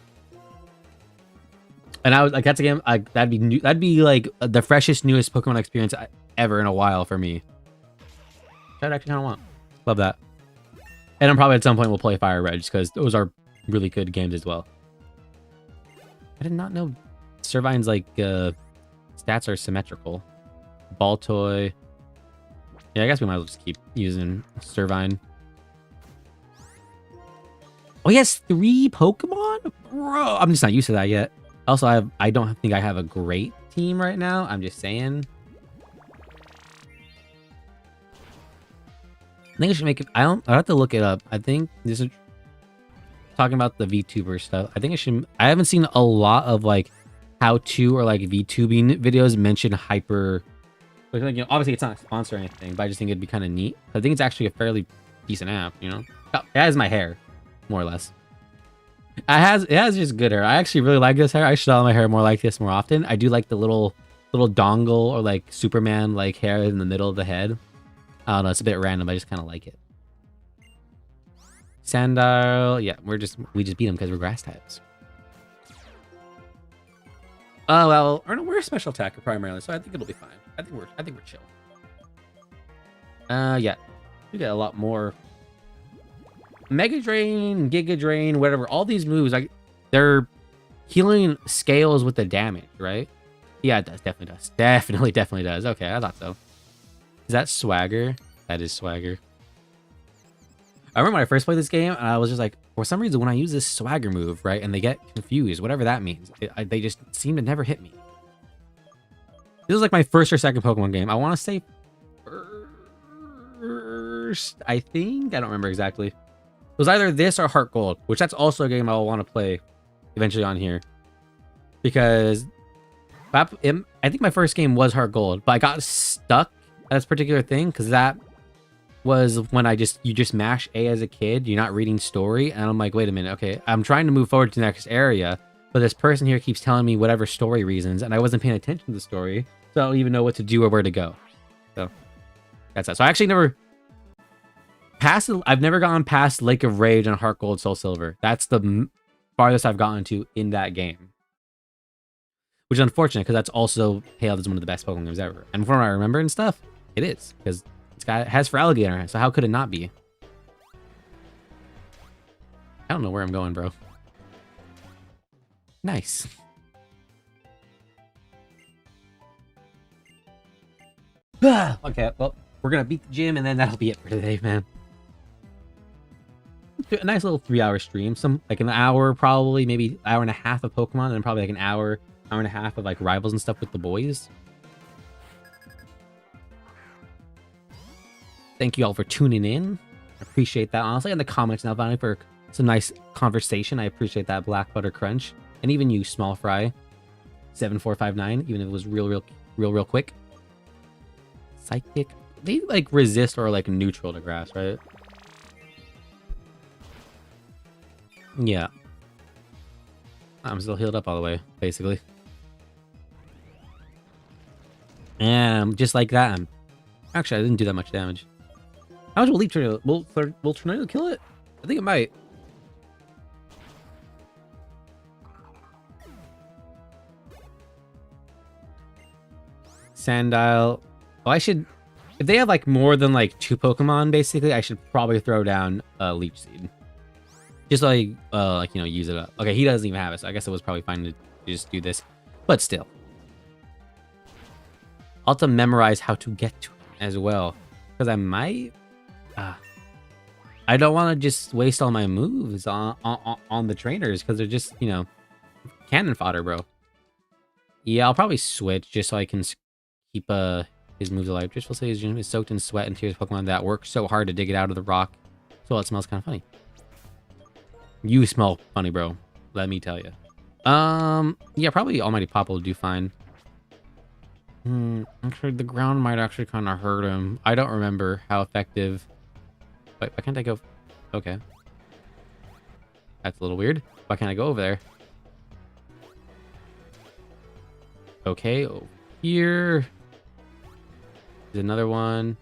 And I was like, that's a game that'd be new. That'd be like the freshest, newest Pokemon experience ever in a while for me. I actually kind of want. Love that. And I'm probably at some point we'll play Fire Red because those are really good games as well. I did not know Servine's like stats are symmetrical. Baltoy. Yeah, I guess we might as well just keep using Servine. Oh, he has 3 Pokemon? Bro, I'm just not used to that yet. Also, I don't think I have a great team right now. I'm just saying. I think I should make it. I have to look it up. I think this is talking about the VTuber stuff. I think I haven't seen a lot of like how to or like VTubing videos mention hyper. Like, you know, obviously it's not a sponsor or anything, but I just think it'd be kind of neat. I think it's actually a fairly decent app, you know? It has my hair, more or less. It has just good hair. I actually really like this hair. I should style my hair more like this more often. I do like the little dongle or like Superman like hair in the middle of the head. I don't know, it's a bit random. I just kind of like it. Sandile, yeah, we just beat him because we're grass types. Oh well, or no, we're a special attacker primarily, so I think it'll be fine. I think we're chill. Yeah, we got a lot more. Mega Drain, Giga Drain, whatever. All these moves, like they're healing scales with the damage, right? Yeah, it does. Definitely does. Definitely does. Okay, I thought so. Is that Swagger? That is Swagger. I remember when I first played this game, and I was just like, for some reason, when I use this Swagger move, right, and they get confused, whatever that means, they just seem to never hit me. This was like my first or second Pokemon game. I want to say first, I think. I don't remember exactly. It was either this or Heart Gold, which that's also a game I will want to play eventually on here. Because I think my first game was Heart Gold, but I got stuck at this particular thing because that was when you just mash A as a kid. You're not reading story, and I'm like, wait a minute, okay, I'm trying to move forward to the next area, But this person here keeps telling me whatever story reasons, and I wasn't paying attention to the story, so I don't even know what to do or where to go. So that's that. So I actually never I've never gone past Lake of Rage on Heart Gold, Soul Silver. That's the farthest I've gotten to in that game. Which is unfortunate, because that's also hailed as one of the best Pokemon games ever. And from what I remember and stuff, it is. Because it has for Alligator, so how could it not be? I don't know where I'm going, bro. Nice. Okay, well, we're going to beat the gym, and then that'll be it for today, man. A nice little 3-hour stream. Like an hour, probably, maybe hour and a half of Pokemon, and then probably like an hour and a half of like rivals and stuff with the boys. Thank you all for tuning in. I appreciate that, honestly. In the comments now, finally, for some nice conversation. I appreciate that, Black Butter Crunch. And even you, Small Fry 7459, even if it was real quick. Psychic. They like resist or like neutral to grass, right? Yeah. I'm still healed up all the way, basically. And just like that, actually, I didn't do that much damage. How much will Leaf Tornado? Will Tornado kill it? I think it might. Sandile. Oh, I should... If they have like more than like 2 Pokemon, basically, I should probably throw down Leech Seed. Just like you know, use it up. Okay, he doesn't even have it, so I guess it was probably fine to just do this. But still. I'll have to memorize how to get to it as well. Because I might... I don't want to just waste all my moves on the trainers, because they're just, you know, cannon fodder, bro. Yeah, I'll probably switch just so I can keep his moves alive. Just will say his gym is soaked in sweat and tears Pokemon that work so hard to dig it out of the rock. So it smells kind of funny. You smell funny, bro. Let me tell you. Yeah, probably Almighty Pop will do fine. Actually, the ground might actually kind of hurt him. I don't remember how effective. Wait, why can't I go? Okay. That's a little weird. Why can't I go over there? Okay, over here. There's another one.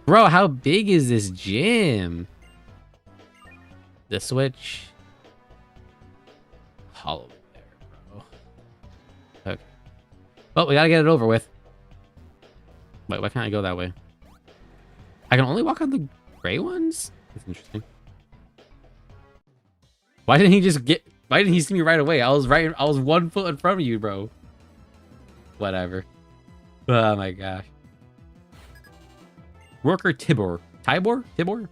Bro, how big is this gym? The switch. Hollow there, bro. Okay. Well, we gotta get it over with. Wait, why can't I go that way? I can only walk on the gray ones? That's interesting. Why didn't he see me right away? I was 1 foot in front of you, bro. Whatever. Oh my gosh. Worker Tibor. Tibor?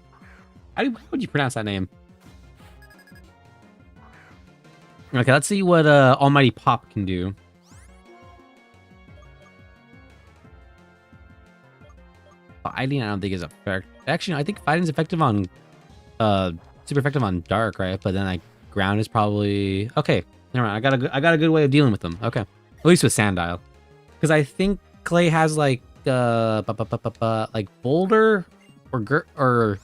How would you pronounce that name? Okay, let's see what Almighty Pop can do. Fighting, I don't think is effective. Actually, no, I think fighting is effective on super effective on dark, right? But then like ground is probably okay. Never mind. I got a good way of dealing with them. Okay, at least with Sandile, because I think Clay has like like Boulder or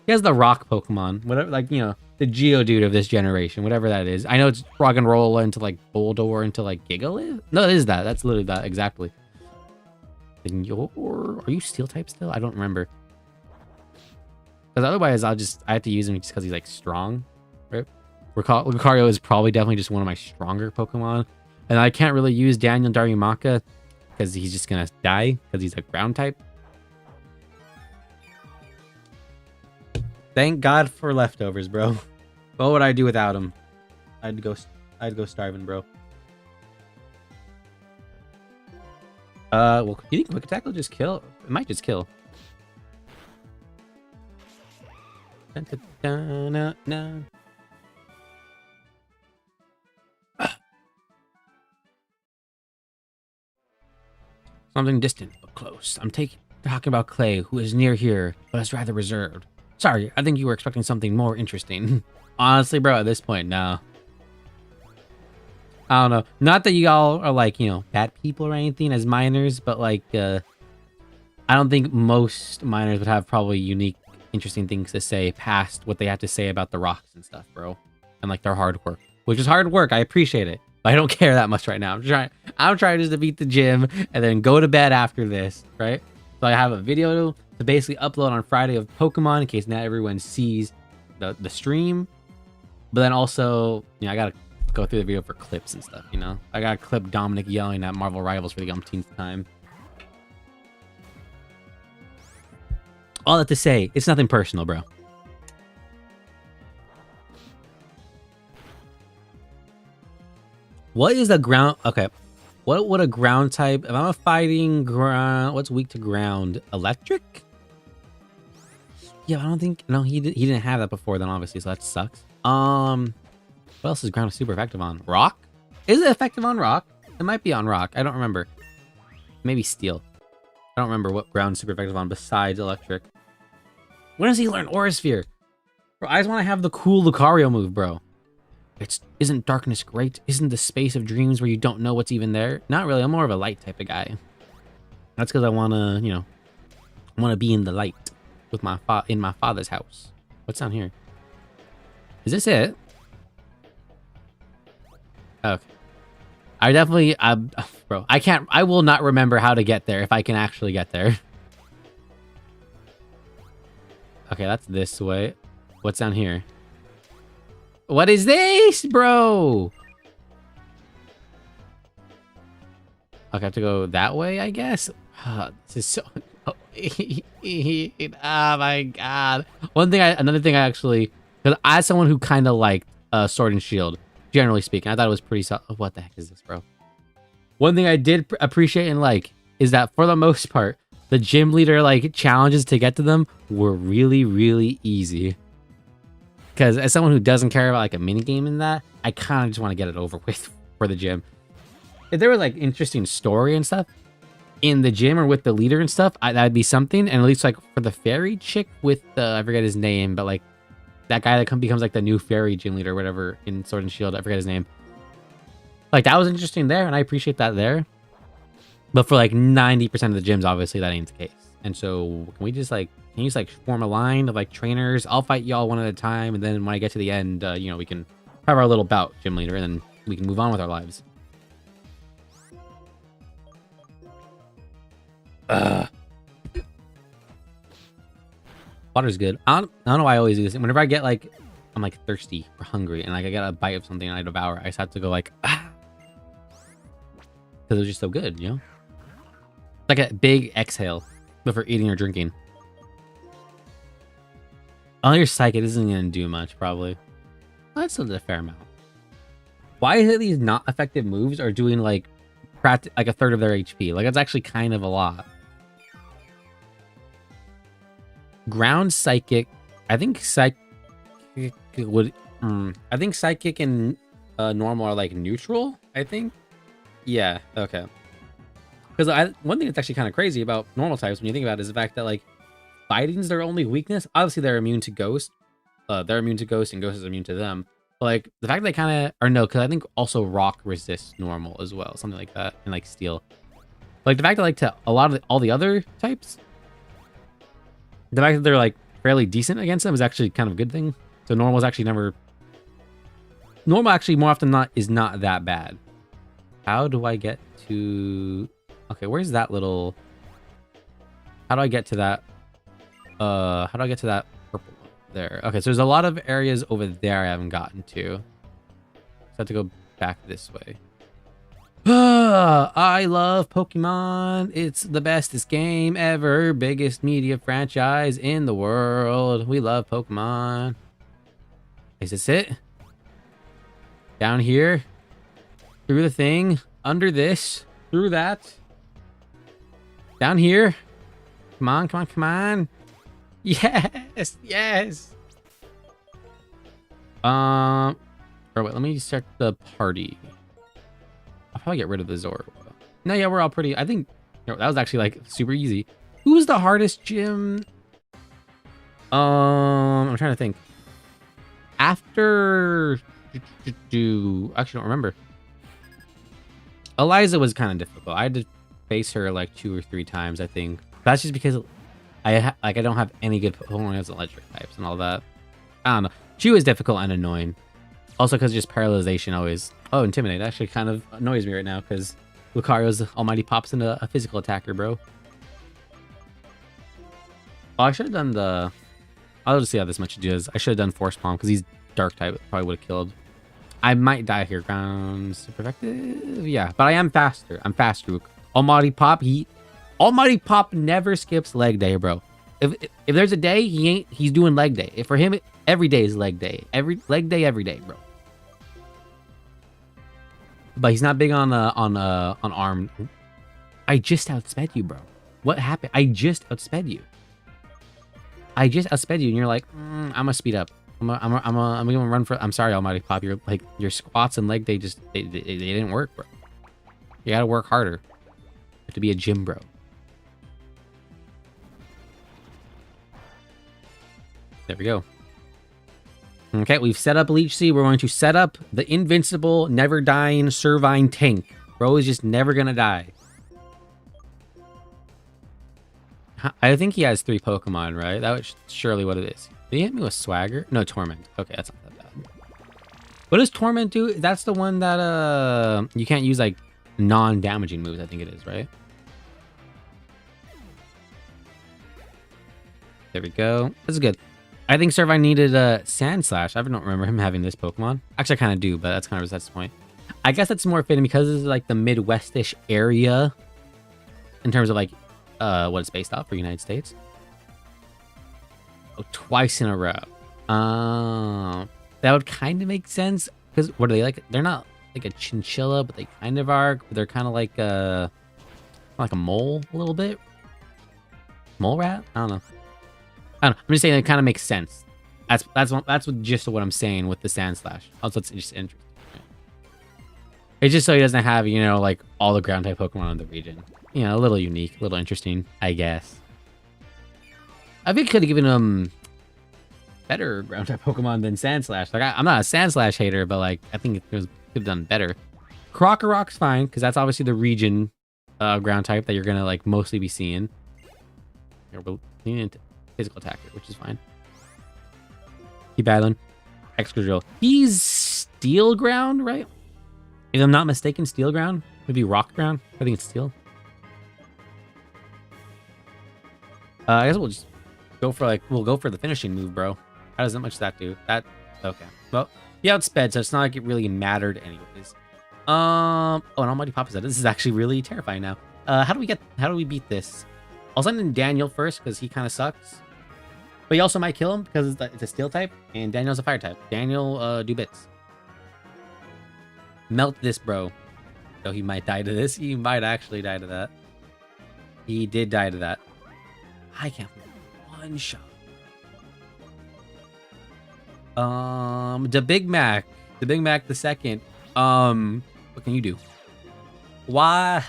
he has the rock Pokemon, whatever, like, you know, the Geodude of this generation, whatever that is. I know it's Rock and Roll into like Boldore into like Gigalith. No, it is that. That's literally that exactly. And are you Steel type still? I don't remember. Because otherwise, I have to use him just because he's like strong, right? Lucario is probably definitely just one of my stronger Pokemon, and I can't really use Daniel Darumaka because he's just gonna die because he's a ground type. Thank God for leftovers, bro. What would I do without him? I'd go starving, bro. Well, you think Quick Attack will just kill? It might just kill. Dun, dun, dun, dun, dun. Something distant but close. I'm talking about Clay, who is near here, but is rather reserved. Sorry, I think you were expecting something more interesting. Honestly, bro, at this point, no. I don't know. Not that y'all are like, you know, bad people or anything as minors, but like, I don't think most minors would have probably unique, interesting things to say past what they have to say about the rocks and stuff, bro. And like their hard work. which is hard work. I appreciate it. But I don't care that much right now. I'm trying just to beat the gym and then go to bed after this, right? So I have a video to basically upload on Friday of Pokemon in case not everyone sees the stream. But then also, I gotta go through the video for clips and stuff, I gotta clip Dominic yelling at Marvel Rivals for the umpteenth time. All that to say, it's nothing personal, bro. What is the ground? Okay. What would a ground type? If I'm a fighting ground, what's weak to ground? Electric? Yeah, I don't think. No, he didn't have that before. Then obviously, so that sucks. What else is ground super effective on? Rock? Is it effective on rock? It might be on rock. I don't remember. Maybe steel. I don't remember what ground super effective on besides electric. When does he learn Aura Sphere? Bro, I just want to have the cool Lucario move, bro. Isn't darkness great? Isn't the space of dreams where you don't know what's even there? Not really. I'm more of a light type of guy. That's because I want to, I want to be in the light with in my father's house. What's down here? Is this it? Okay. I definitely, bro, I will not remember how to get there if I can actually get there. Okay, that's this way. What's down here? What is this, bro? Okay, I have to go that way, I guess. This is so. Oh my god. Another thing I actually, because as someone who kind of liked Sword and Shield, generally speaking, I thought it was pretty. What the heck is this, bro? One thing I did appreciate and like is that for the most part, the gym leader challenges to get to them were really, really easy. Because as someone who doesn't care about a mini game in that, I kind of just want to get it over with for the gym. If there was interesting story and stuff in the gym or with the leader and stuff, that'd be something. And at least for the fairy chick with I forget his name, but that guy that becomes the new fairy gym leader or whatever in Sword and Shield, I forget his name. That was interesting there, and I appreciate that there. But for 90% of the gyms, obviously that ain't the case. And so can we just can you just form a line of trainers? I'll fight y'all one at a time, and then when I get to the end, we can have our little bout, gym leader, and then we can move on with our lives. Water's good. I don't know why I always do this. Whenever I get I'm thirsty or hungry, and I get a bite of something and I devour, I just have to go because it was just so good, Like a big exhale before eating or drinking. Oh, your psychic isn't gonna do much, probably. That's a fair amount. Why is it these not effective moves are doing a third of their HP? That's actually kind of a lot. Ground psychic. I think psychic would. I think psychic and normal are neutral. I think. Yeah. Okay. Because one thing that's actually kind of crazy about normal types when you think about it is the fact that fighting's their only weakness. Obviously, they're immune to ghost. They're immune to ghost, and ghost is immune to them. But the fact that they kind of, or no, because I think also rock resists normal as well, something like that, and steel. The fact that to a lot of all the other types, the fact that they're fairly decent against them is actually kind of a good thing. So normal is actually never. Normal actually more often than not is not that bad. How do I get to? Okay, where's that little? How do I get to that? How do I get to that purple one there? Okay, so there's a lot of areas over there I haven't gotten to. So I have to go back this way. I love Pokemon. It's the bestest game ever. Biggest media franchise in the world. We love Pokemon. Is this it? Down here? Through the thing? Under this? Through that? Down here? Come on, come on, come on. Yes, yes. Or wait, let me start the party. I'll probably get rid of the Zoro. No, yeah, we're all pretty. I think that was actually super easy. Who's the hardest gym? I'm trying to think. After actually don't remember. Eliza was kind of difficult. I had to face her 2 or 3 times, I think. That's just because I don't have any good Pokemon as electric types and all that. I don't know. She was difficult and annoying. Also, because just paralyzation always. Oh, intimidate actually kind of annoys me right now because Lucario's almighty pops into a physical attacker, bro. Oh, I should have done the. I'll just see how this much it does. I should have done Force Palm because he's dark type. Probably would have killed. I might die here. Ground super effective. Yeah, but I am faster. I'm faster. Almighty Pop. Almighty Pop never skips leg day, bro. If there's a day he's doing leg day. If for him every day is leg day. Every day, bro. But he's not big on arm. I just outsped you, bro. What happened? I just outsped you. And you're like, I'm gonna speed up. I'm gonna run for. I'm sorry, Almighty Pop. You're like your squats and leg day just they didn't work, bro. You gotta work harder. You have to be a gym bro. There we go. Okay, we've set up Leech Seed. We're going to set up the invincible, never dying Servine tank. Bro is just never gonna die. I think he has 3 Pokemon, right? That was surely what it is. Did he hit me with Swagger? No, Torment. Okay, that's not that bad. What does Torment do? That's the one that you can't use like non-damaging moves, I think it is, right? There we go. This is good. I think Servine needed a Sand Slash. I don't remember him having this Pokemon. Actually, I kind of do, but that's kind of that's the point. I guess that's more fitting because it's like the Midwestish area in terms of like what it's based off for United States. Oh, twice in a row. That would kind of make sense because what are they like? They're not like a chinchilla, but they kind of are. They're kind of like a mole a little bit. Mole rat? I don't know. I'm just saying it kind of makes sense. That's what just what I'm saying with the Sand Slash. Also, it's just interesting. It's just so he doesn't have, you know, like all the ground type Pokemon in the region. You know, a little unique, a little interesting, I guess. I think could have given him better ground type Pokemon than Sand Slash. Like I'm not a Sand Slash hater, but like I think it could have done better. Krokorok's fine because that's obviously the region ground type that you're gonna like mostly be seeing. Here we're leaning into physical attacker, which is fine. Keep battling. Excadrill. He's Steel Ground, right? If I'm not mistaken, Steel Ground. Maybe Rock Ground. I think it's Steel. I guess we'll just go for we'll go for the finishing move, bro. How does that much that do? That okay. Well, he outsped, so it's not like it really mattered anyways. Oh, and Almighty Pop said this is actually really terrifying now. How do we beat this? I'll send in Daniel first because he kind of sucks. But he also might kill him because it's a steel type and Daniel's a fire type. Daniel, do bits. Melt this, bro. So he might die to this. He might actually die to that. He did die to that. I can't one shot. The Big Mac the second. What can you do? Why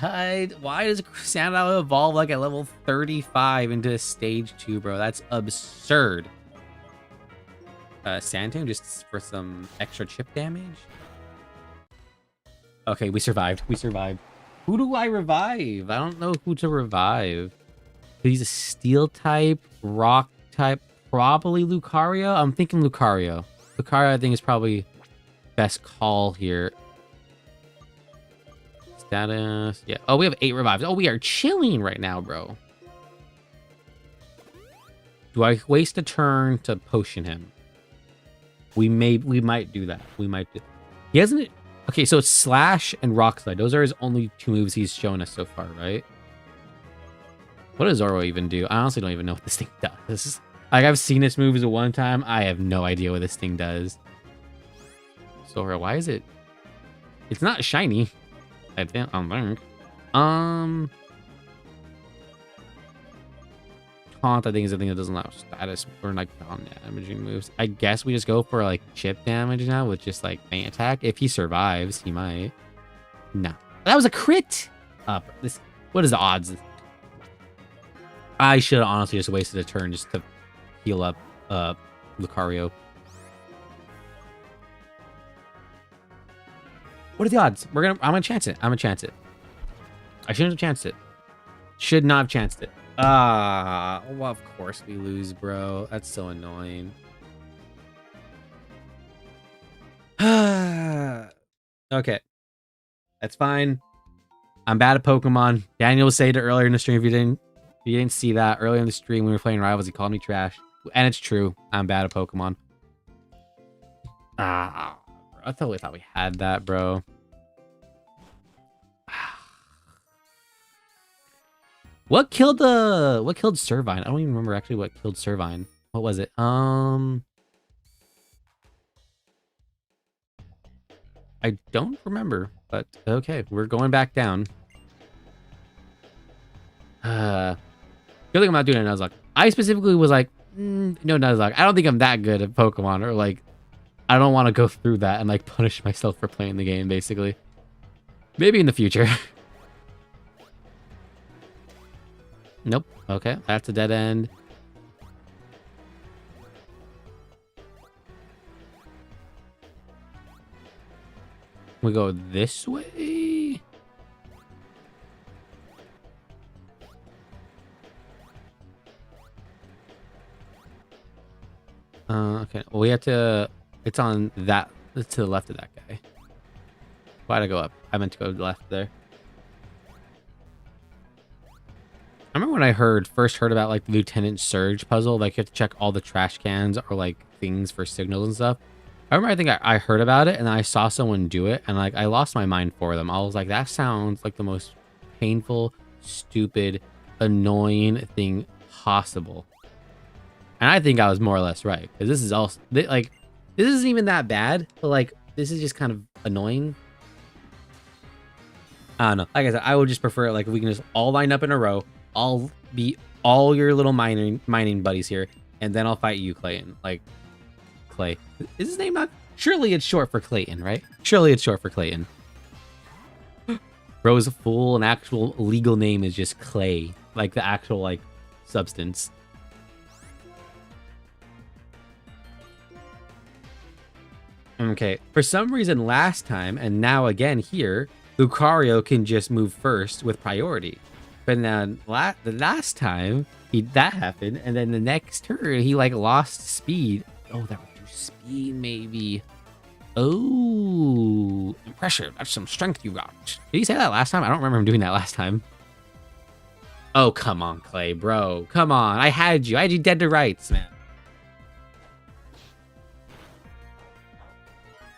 does Sandile evolve like at level 35 into stage 2, bro? That's absurd. Sandtomb just for some extra chip damage. Okay, we survived. Who do I revive? I don't know who to revive. He's a steel type, rock type, probably Lucario. I'm thinking Lucario. Lucario, I think, is probably best call here. Status. Yeah. Oh, we have 8 revives. Oh, we are chilling right now, bro. Do I waste a turn to potion him? We might do that. He hasn't. Okay, so it's Slash and Rock Slide. Those are his only 2 moves he's shown us so far, right? What does Zoro even do? I honestly don't even know what this thing does. Like, I've seen this move as a one time. I have no idea what this thing does. Zoro, why is it? It's not shiny. I think. Taunt, I think, is the thing that doesn't allow status or like non-damaging moves. I guess we just go for like chip damage now with just like faint attack. If he survives, he might. No, that was a crit. What is the odds? I should have honestly just wasted a turn just to heal up Lucario. What are the odds? I'm gonna chance it. I shouldn't have chanced it. Should not have chanced it. Well, of course we lose, bro. That's so annoying. Okay. That's fine. I'm bad at Pokemon. Daniel was saying it earlier in the stream. If you didn't see that earlier in the stream when we were playing Rivals, he called me trash. And it's true. I'm bad at Pokemon. Ah, I thought we had that, bro. What killed Servine? I don't even remember actually what killed Servine. What was it? I don't remember, but okay, we're going back down. Good thing I'm not doing a Nuzlocke. I specifically was like, no Nuzlocke. I don't think I'm that good at Pokemon, or like, I don't want to go through that and like punish myself for playing the game, basically. Maybe in the future. Nope. Okay, that's a dead end. We go this way. Okay. Well, we have to. It's on that. It's to the left of that guy. Why'd I go up? I meant to go left there. I remember when I first heard about like the Lieutenant Surge puzzle, like you have to check all the trash cans or like things for signals and stuff. I remember I think I heard about it and I saw someone do it and like I lost my mind for them. I was like, that sounds like the most painful, stupid, annoying thing possible. And I think I was more or less right, because this is also like, this isn't even that bad, but like this is just kind of annoying. I don't know. Like I said, I would just prefer like if we can just all line up in a row. I'll be all your little mining buddies here, and then I'll fight you, Clayton. Like, Clay. Is his name not? Surely it's short for Clayton, right? Surely it's short for Clayton. Bro's full and actual legal name is just Clay. Like, the actual, like, substance. Okay. For some reason last time, and now again here, Lucario can just move first with priority. But then the last time that happened, and then the next turn he like lost speed. Oh, that reduced speed maybe. Oh, pressure. That's some strength you got. Did you say that last time? I don't remember him doing that last time. Oh, come on, Clay, bro. Come on. I had you dead to rights, man.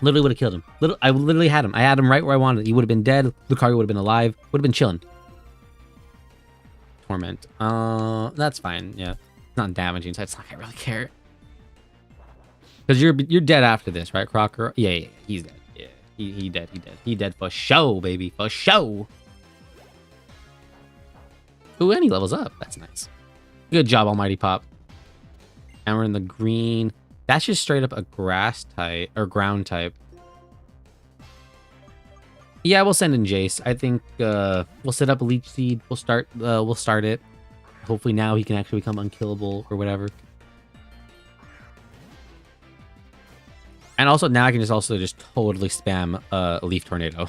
Literally would have killed him. I literally had him. I had him right where I wanted. He would have been dead. Lucario would have been alive. Would have been chilling. Torment. That's fine. Yeah, it's not damaging, so it's not. I really care. Because you're dead after this, right, Crocker? Yeah, he's dead. Yeah, he dead. He dead for show, baby, for show. Ooh, and he levels up. That's nice. Good job, Almighty Pop. And we're in the green. That's just straight up a grass type or ground type. Yeah, we'll send in Jace. I think we'll set up a Leech Seed. We'll start it. Hopefully now he can actually become unkillable or whatever. And also now I can just totally spam a Leaf Tornado.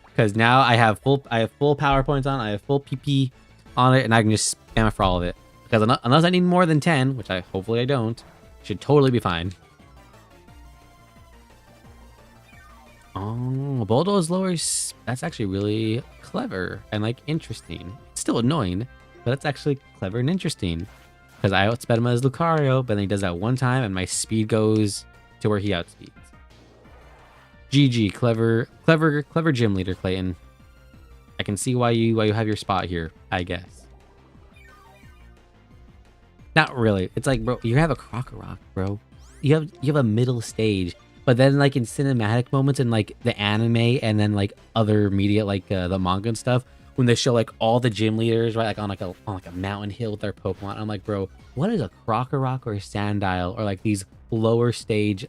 Because now I have full power points on, I have full PP on it, and I can just spam it for all of it. Because unless I need more than 10, which hopefully I don't, should totally be fine. Oh, Bulldoze lowers. That's actually really clever and like interesting. It's still annoying, but it's actually clever and interesting. Because I outsped him as Lucario, but then he does that one time, and my speed goes to where he outspeeds. GG, clever gym leader, Clayton. I can see why you have your spot here, I guess. Not really. It's like, bro, you have a Crocorock, bro. You have a middle stage. But then, like, in cinematic moments in, like, the anime and then, like, other media, like, the manga and stuff, when they show, like, all the gym leaders, right, like, on a mountain hill with their Pokemon, I'm like, bro, what is a Crocorock or a Sandile or, like, these lower stage,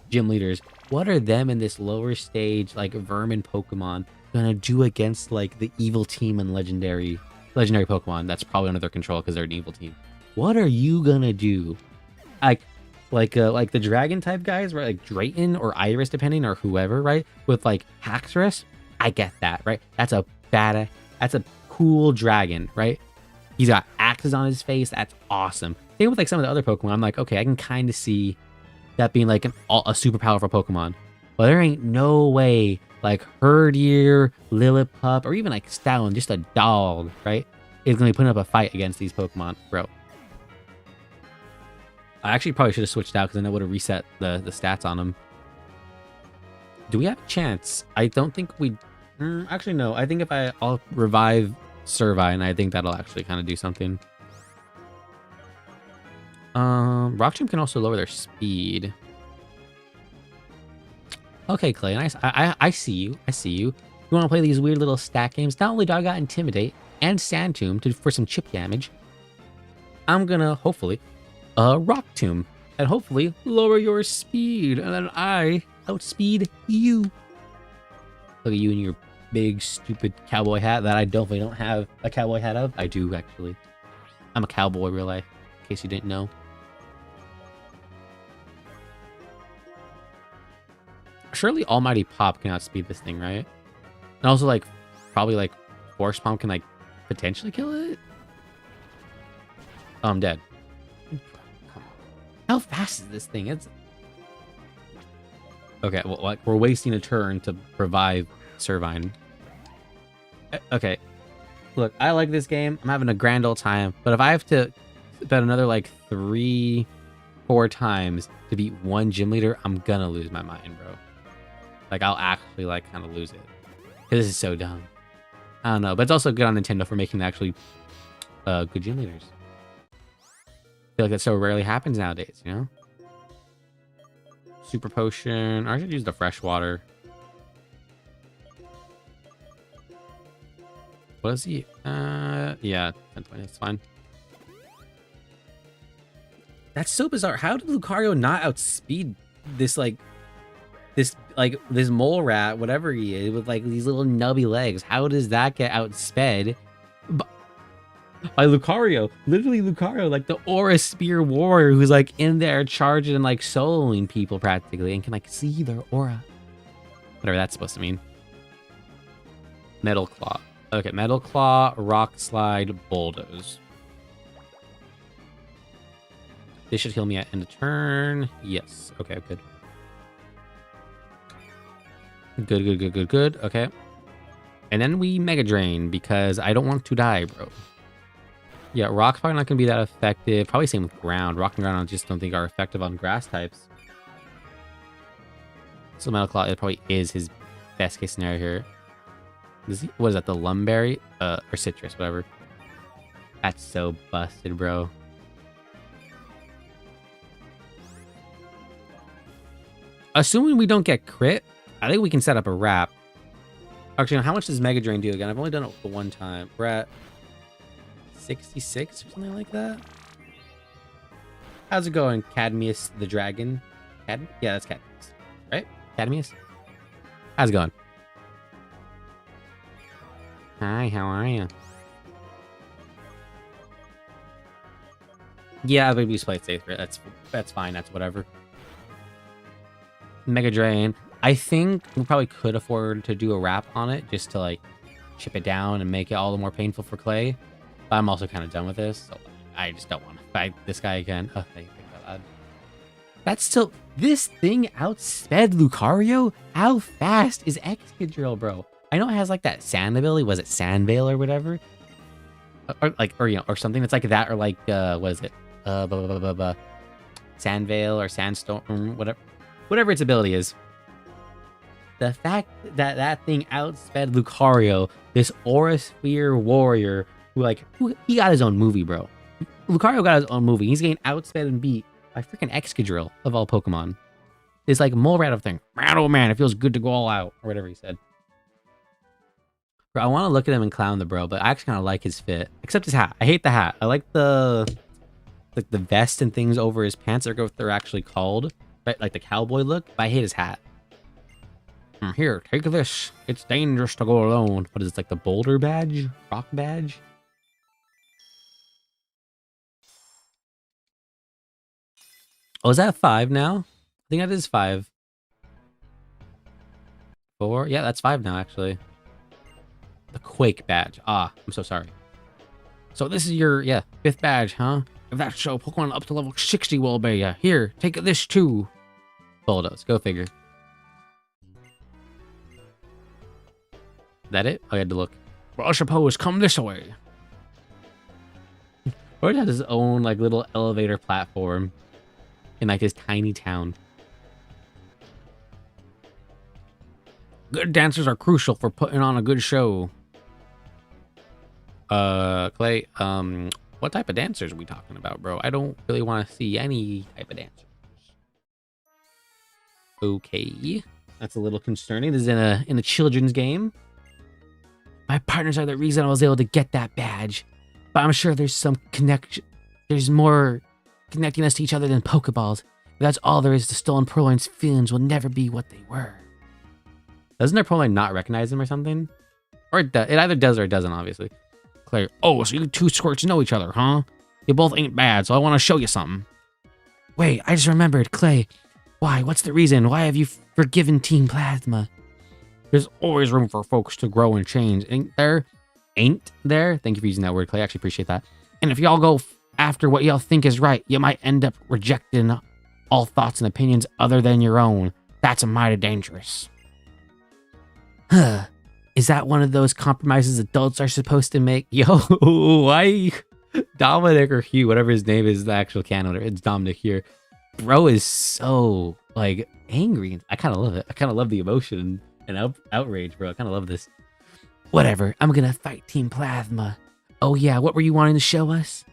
gym leaders? What are them in this lower stage, like, vermin Pokemon gonna do against, like, the evil team and legendary Pokemon that's probably under their control because they're an evil team? What are you gonna do? Like the dragon type guys, right? Like Drayton or Iris, depending, or whoever, right? With like Haxorus, I get that, right? That's a cool dragon, right? He's got axes on his face. That's awesome. Same with like some of the other Pokemon. I'm like, okay, I can kind of see that being like a super powerful Pokemon. But there ain't no way like Herdier, Lillipup, or even like Stoutland, just a dog, right, is gonna be putting up a fight against these Pokemon, bro. I actually probably should have switched out because then I would have reset the stats on them. Do we have a chance? I don't think we... actually, no. I think if I'll revive Servine, I think that'll actually kind of do something. Rock Tomb can also lower their speed. Okay, Clay, nice. I see you. I see you. You want to play these weird little stack games? Not only do I got Intimidate and Sand Tomb for some chip damage, I'm gonna, hopefully, Rock Tomb, and hopefully lower your speed, and then I outspeed you. Look at you and your big, stupid cowboy hat that I definitely don't have a cowboy hat of. I do, actually. I'm a cowboy, real life, in case you didn't know. Surely Almighty Pop can outspeed this thing, right? And also, like, probably, like, Force Palm can, like, potentially kill it? Oh, I'm dead. How fast is this thing? It's... Okay, well, like, we're wasting a turn to revive Servine. Okay. Look, I like this game. I'm having a grand old time. But if I have to bet another, like, 3-4 times to beat one gym leader, I'm gonna lose my mind, bro. Like, I'll actually, like, kind of lose it. This is so dumb. I don't know. But it's also good on Nintendo for making actually good gym leaders. I feel like that so rarely happens nowadays, you know? Super Potion. Or I should use the fresh water. What is he? Yeah, 1020. That's fine. That's so bizarre. How did Lucario not outspeed this, like, this mole rat, whatever he is, with like these little nubby legs? How does that get outsped by Lucario? Literally Lucario, like the Aura Spear warrior who's like in there charging and like soloing people practically and can like see their aura. Whatever that's supposed to mean. Metal Claw. Okay, Metal Claw, Rock Slide, Bulldoze. This should heal me at end of turn. Yes. Okay, good. Good. Okay. And then we Mega Drain because I don't want to die, bro. Yeah, Rock's probably not going to be that effective. Probably same with Ground. Rock and Ground I just don't think are effective on grass types. So Metal Claw, it probably is his best case scenario here. What is that, the Lumberry? Or Citrus, whatever. That's so busted, bro. Assuming we don't get crit, I think we can set up a wrap. Actually, how much does Mega Drain do again? I've only done it for one time. We're at 66 or something like that. How's it going, Cadmius the Dragon? Yeah, that's Cadmius, right? Cadmius? How's it going? Hi, how are you? Yeah, I think we just play it safe. That's fine. That's whatever. Mega Drain. I think we probably could afford to do a wrap on it just to like chip it down and make it all the more painful for Clay. But I'm also kind of done with this, so I just don't want to fight this guy again. Oh, thank God. That's still... This thing outsped Lucario? How fast is Excadrill, bro? I know it has like that sand ability. Was it Sandveil or whatever? Or you know, or something that's like that, or like what is it? Sandveil or Sandstorm, whatever its ability is. The fact that that thing outsped Lucario, this Aura Sphere warrior, who he got his own movie, bro. Lucario got his own movie. He's getting outsped and beat by freaking Excadrill of all Pokemon. This like mole rat of thing. Man, oh man, it feels good to go all out, or whatever he said. Bro, I want to look at him and clown the bro, but I actually kind of like his fit. Except his hat. I hate the hat. I like the vest and things over his pants. I forget what they're actually called. Right, like the cowboy look. But I hate his hat. Here, take this. It's dangerous to go alone. What is it, like the boulder badge? Rock badge? Oh, is that 5 now? I think that is 5. 4? Yeah, that's 5 now, actually. The Quake badge. Ah, I'm so sorry. So this is your, 5th badge, huh? If that show Pokemon up to level 60 will be, here, take this too. Bulldoze, go figure. that it? I had to look. Well, I suppose come this way. Or it has his own like little elevator platform in like his tiny town. Good dancers are crucial for putting on a good show. Clay, what type of dancers are we talking about, bro? I don't really want to see any type of dancers. Okay. That's a little concerning. This is in a children's game. My partners are the reason I was able to get that badge. But I'm sure there's some connection. There's more connecting us to each other than Pokeballs. If that's all there is to Stolen Purloin's feelings will never be what they were. Doesn't their Purloin not recognize him or something? Or it either does or it doesn't, obviously. Claire, oh, so you two squirts know each other, huh? You both ain't bad, so I want to show you something. Wait, I just remembered, Clay. Why? What's the reason? Why have you forgiven Team Plasma? There's always room for folks to grow and change, ain't there? Ain't there? Thank you for using that word, Clay. I actually appreciate that. And if y'all go after what y'all think is right, you might end up rejecting all thoughts and opinions other than your own. That's mighty dangerous. Huh. Is that one of those compromises adults are supposed to make? Yo, why Dominic or Hugh, whatever his name is, the actual canon, it's Dominic here. Bro is so, like, angry. I kind of love it. I kind of love the emotion and outrage, bro. I kind of love this. Whatever. I'm going to fight Team Plasma. Oh, yeah. What were you wanting to show us?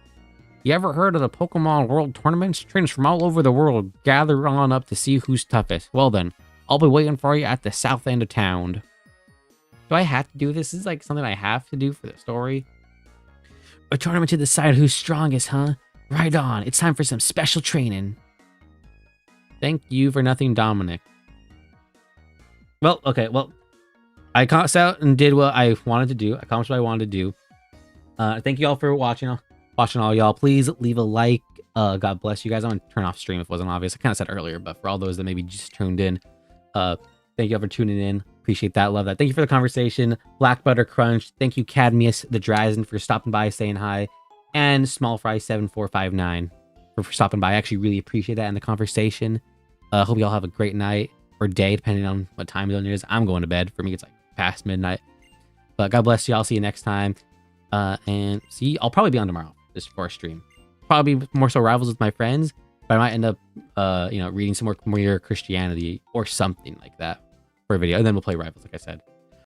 You ever heard of the Pokemon World Tournaments? Trainers from all over the world gather on up to see who's toughest. Well, then, I'll be waiting for you at the south end of town. Do I have to do this? This is like something I have to do for the story. A tournament to decide who's strongest, huh? Right on. It's time for some special training. Thank you for nothing, Dominic. Well, okay. Well, I got out and did what I wanted to do. I accomplished what I wanted to do. Thank you all for watching all y'all. Please leave a like. God bless you guys. I'm going to turn off stream if it wasn't obvious. I kind of said earlier, but for all those that maybe just tuned in, thank you all for tuning in. Appreciate that. Love that. Thank you for the conversation. Black Butter Crunch. Thank you, Cadmius the Drazen, for stopping by, saying hi. And Small Fry 7459 for stopping by. I actually really appreciate that and the conversation. Hope you all have a great night or day, depending on what time zone it is. I'm going to bed. For me, it's like past midnight. But God bless you. I'll see you next time. And see, I'll probably be on tomorrow just for a stream. Probably more so Rivals with my friends, but I might end up, reading some more Christianity or something like that for a video, and then we'll play Rivals, like I said.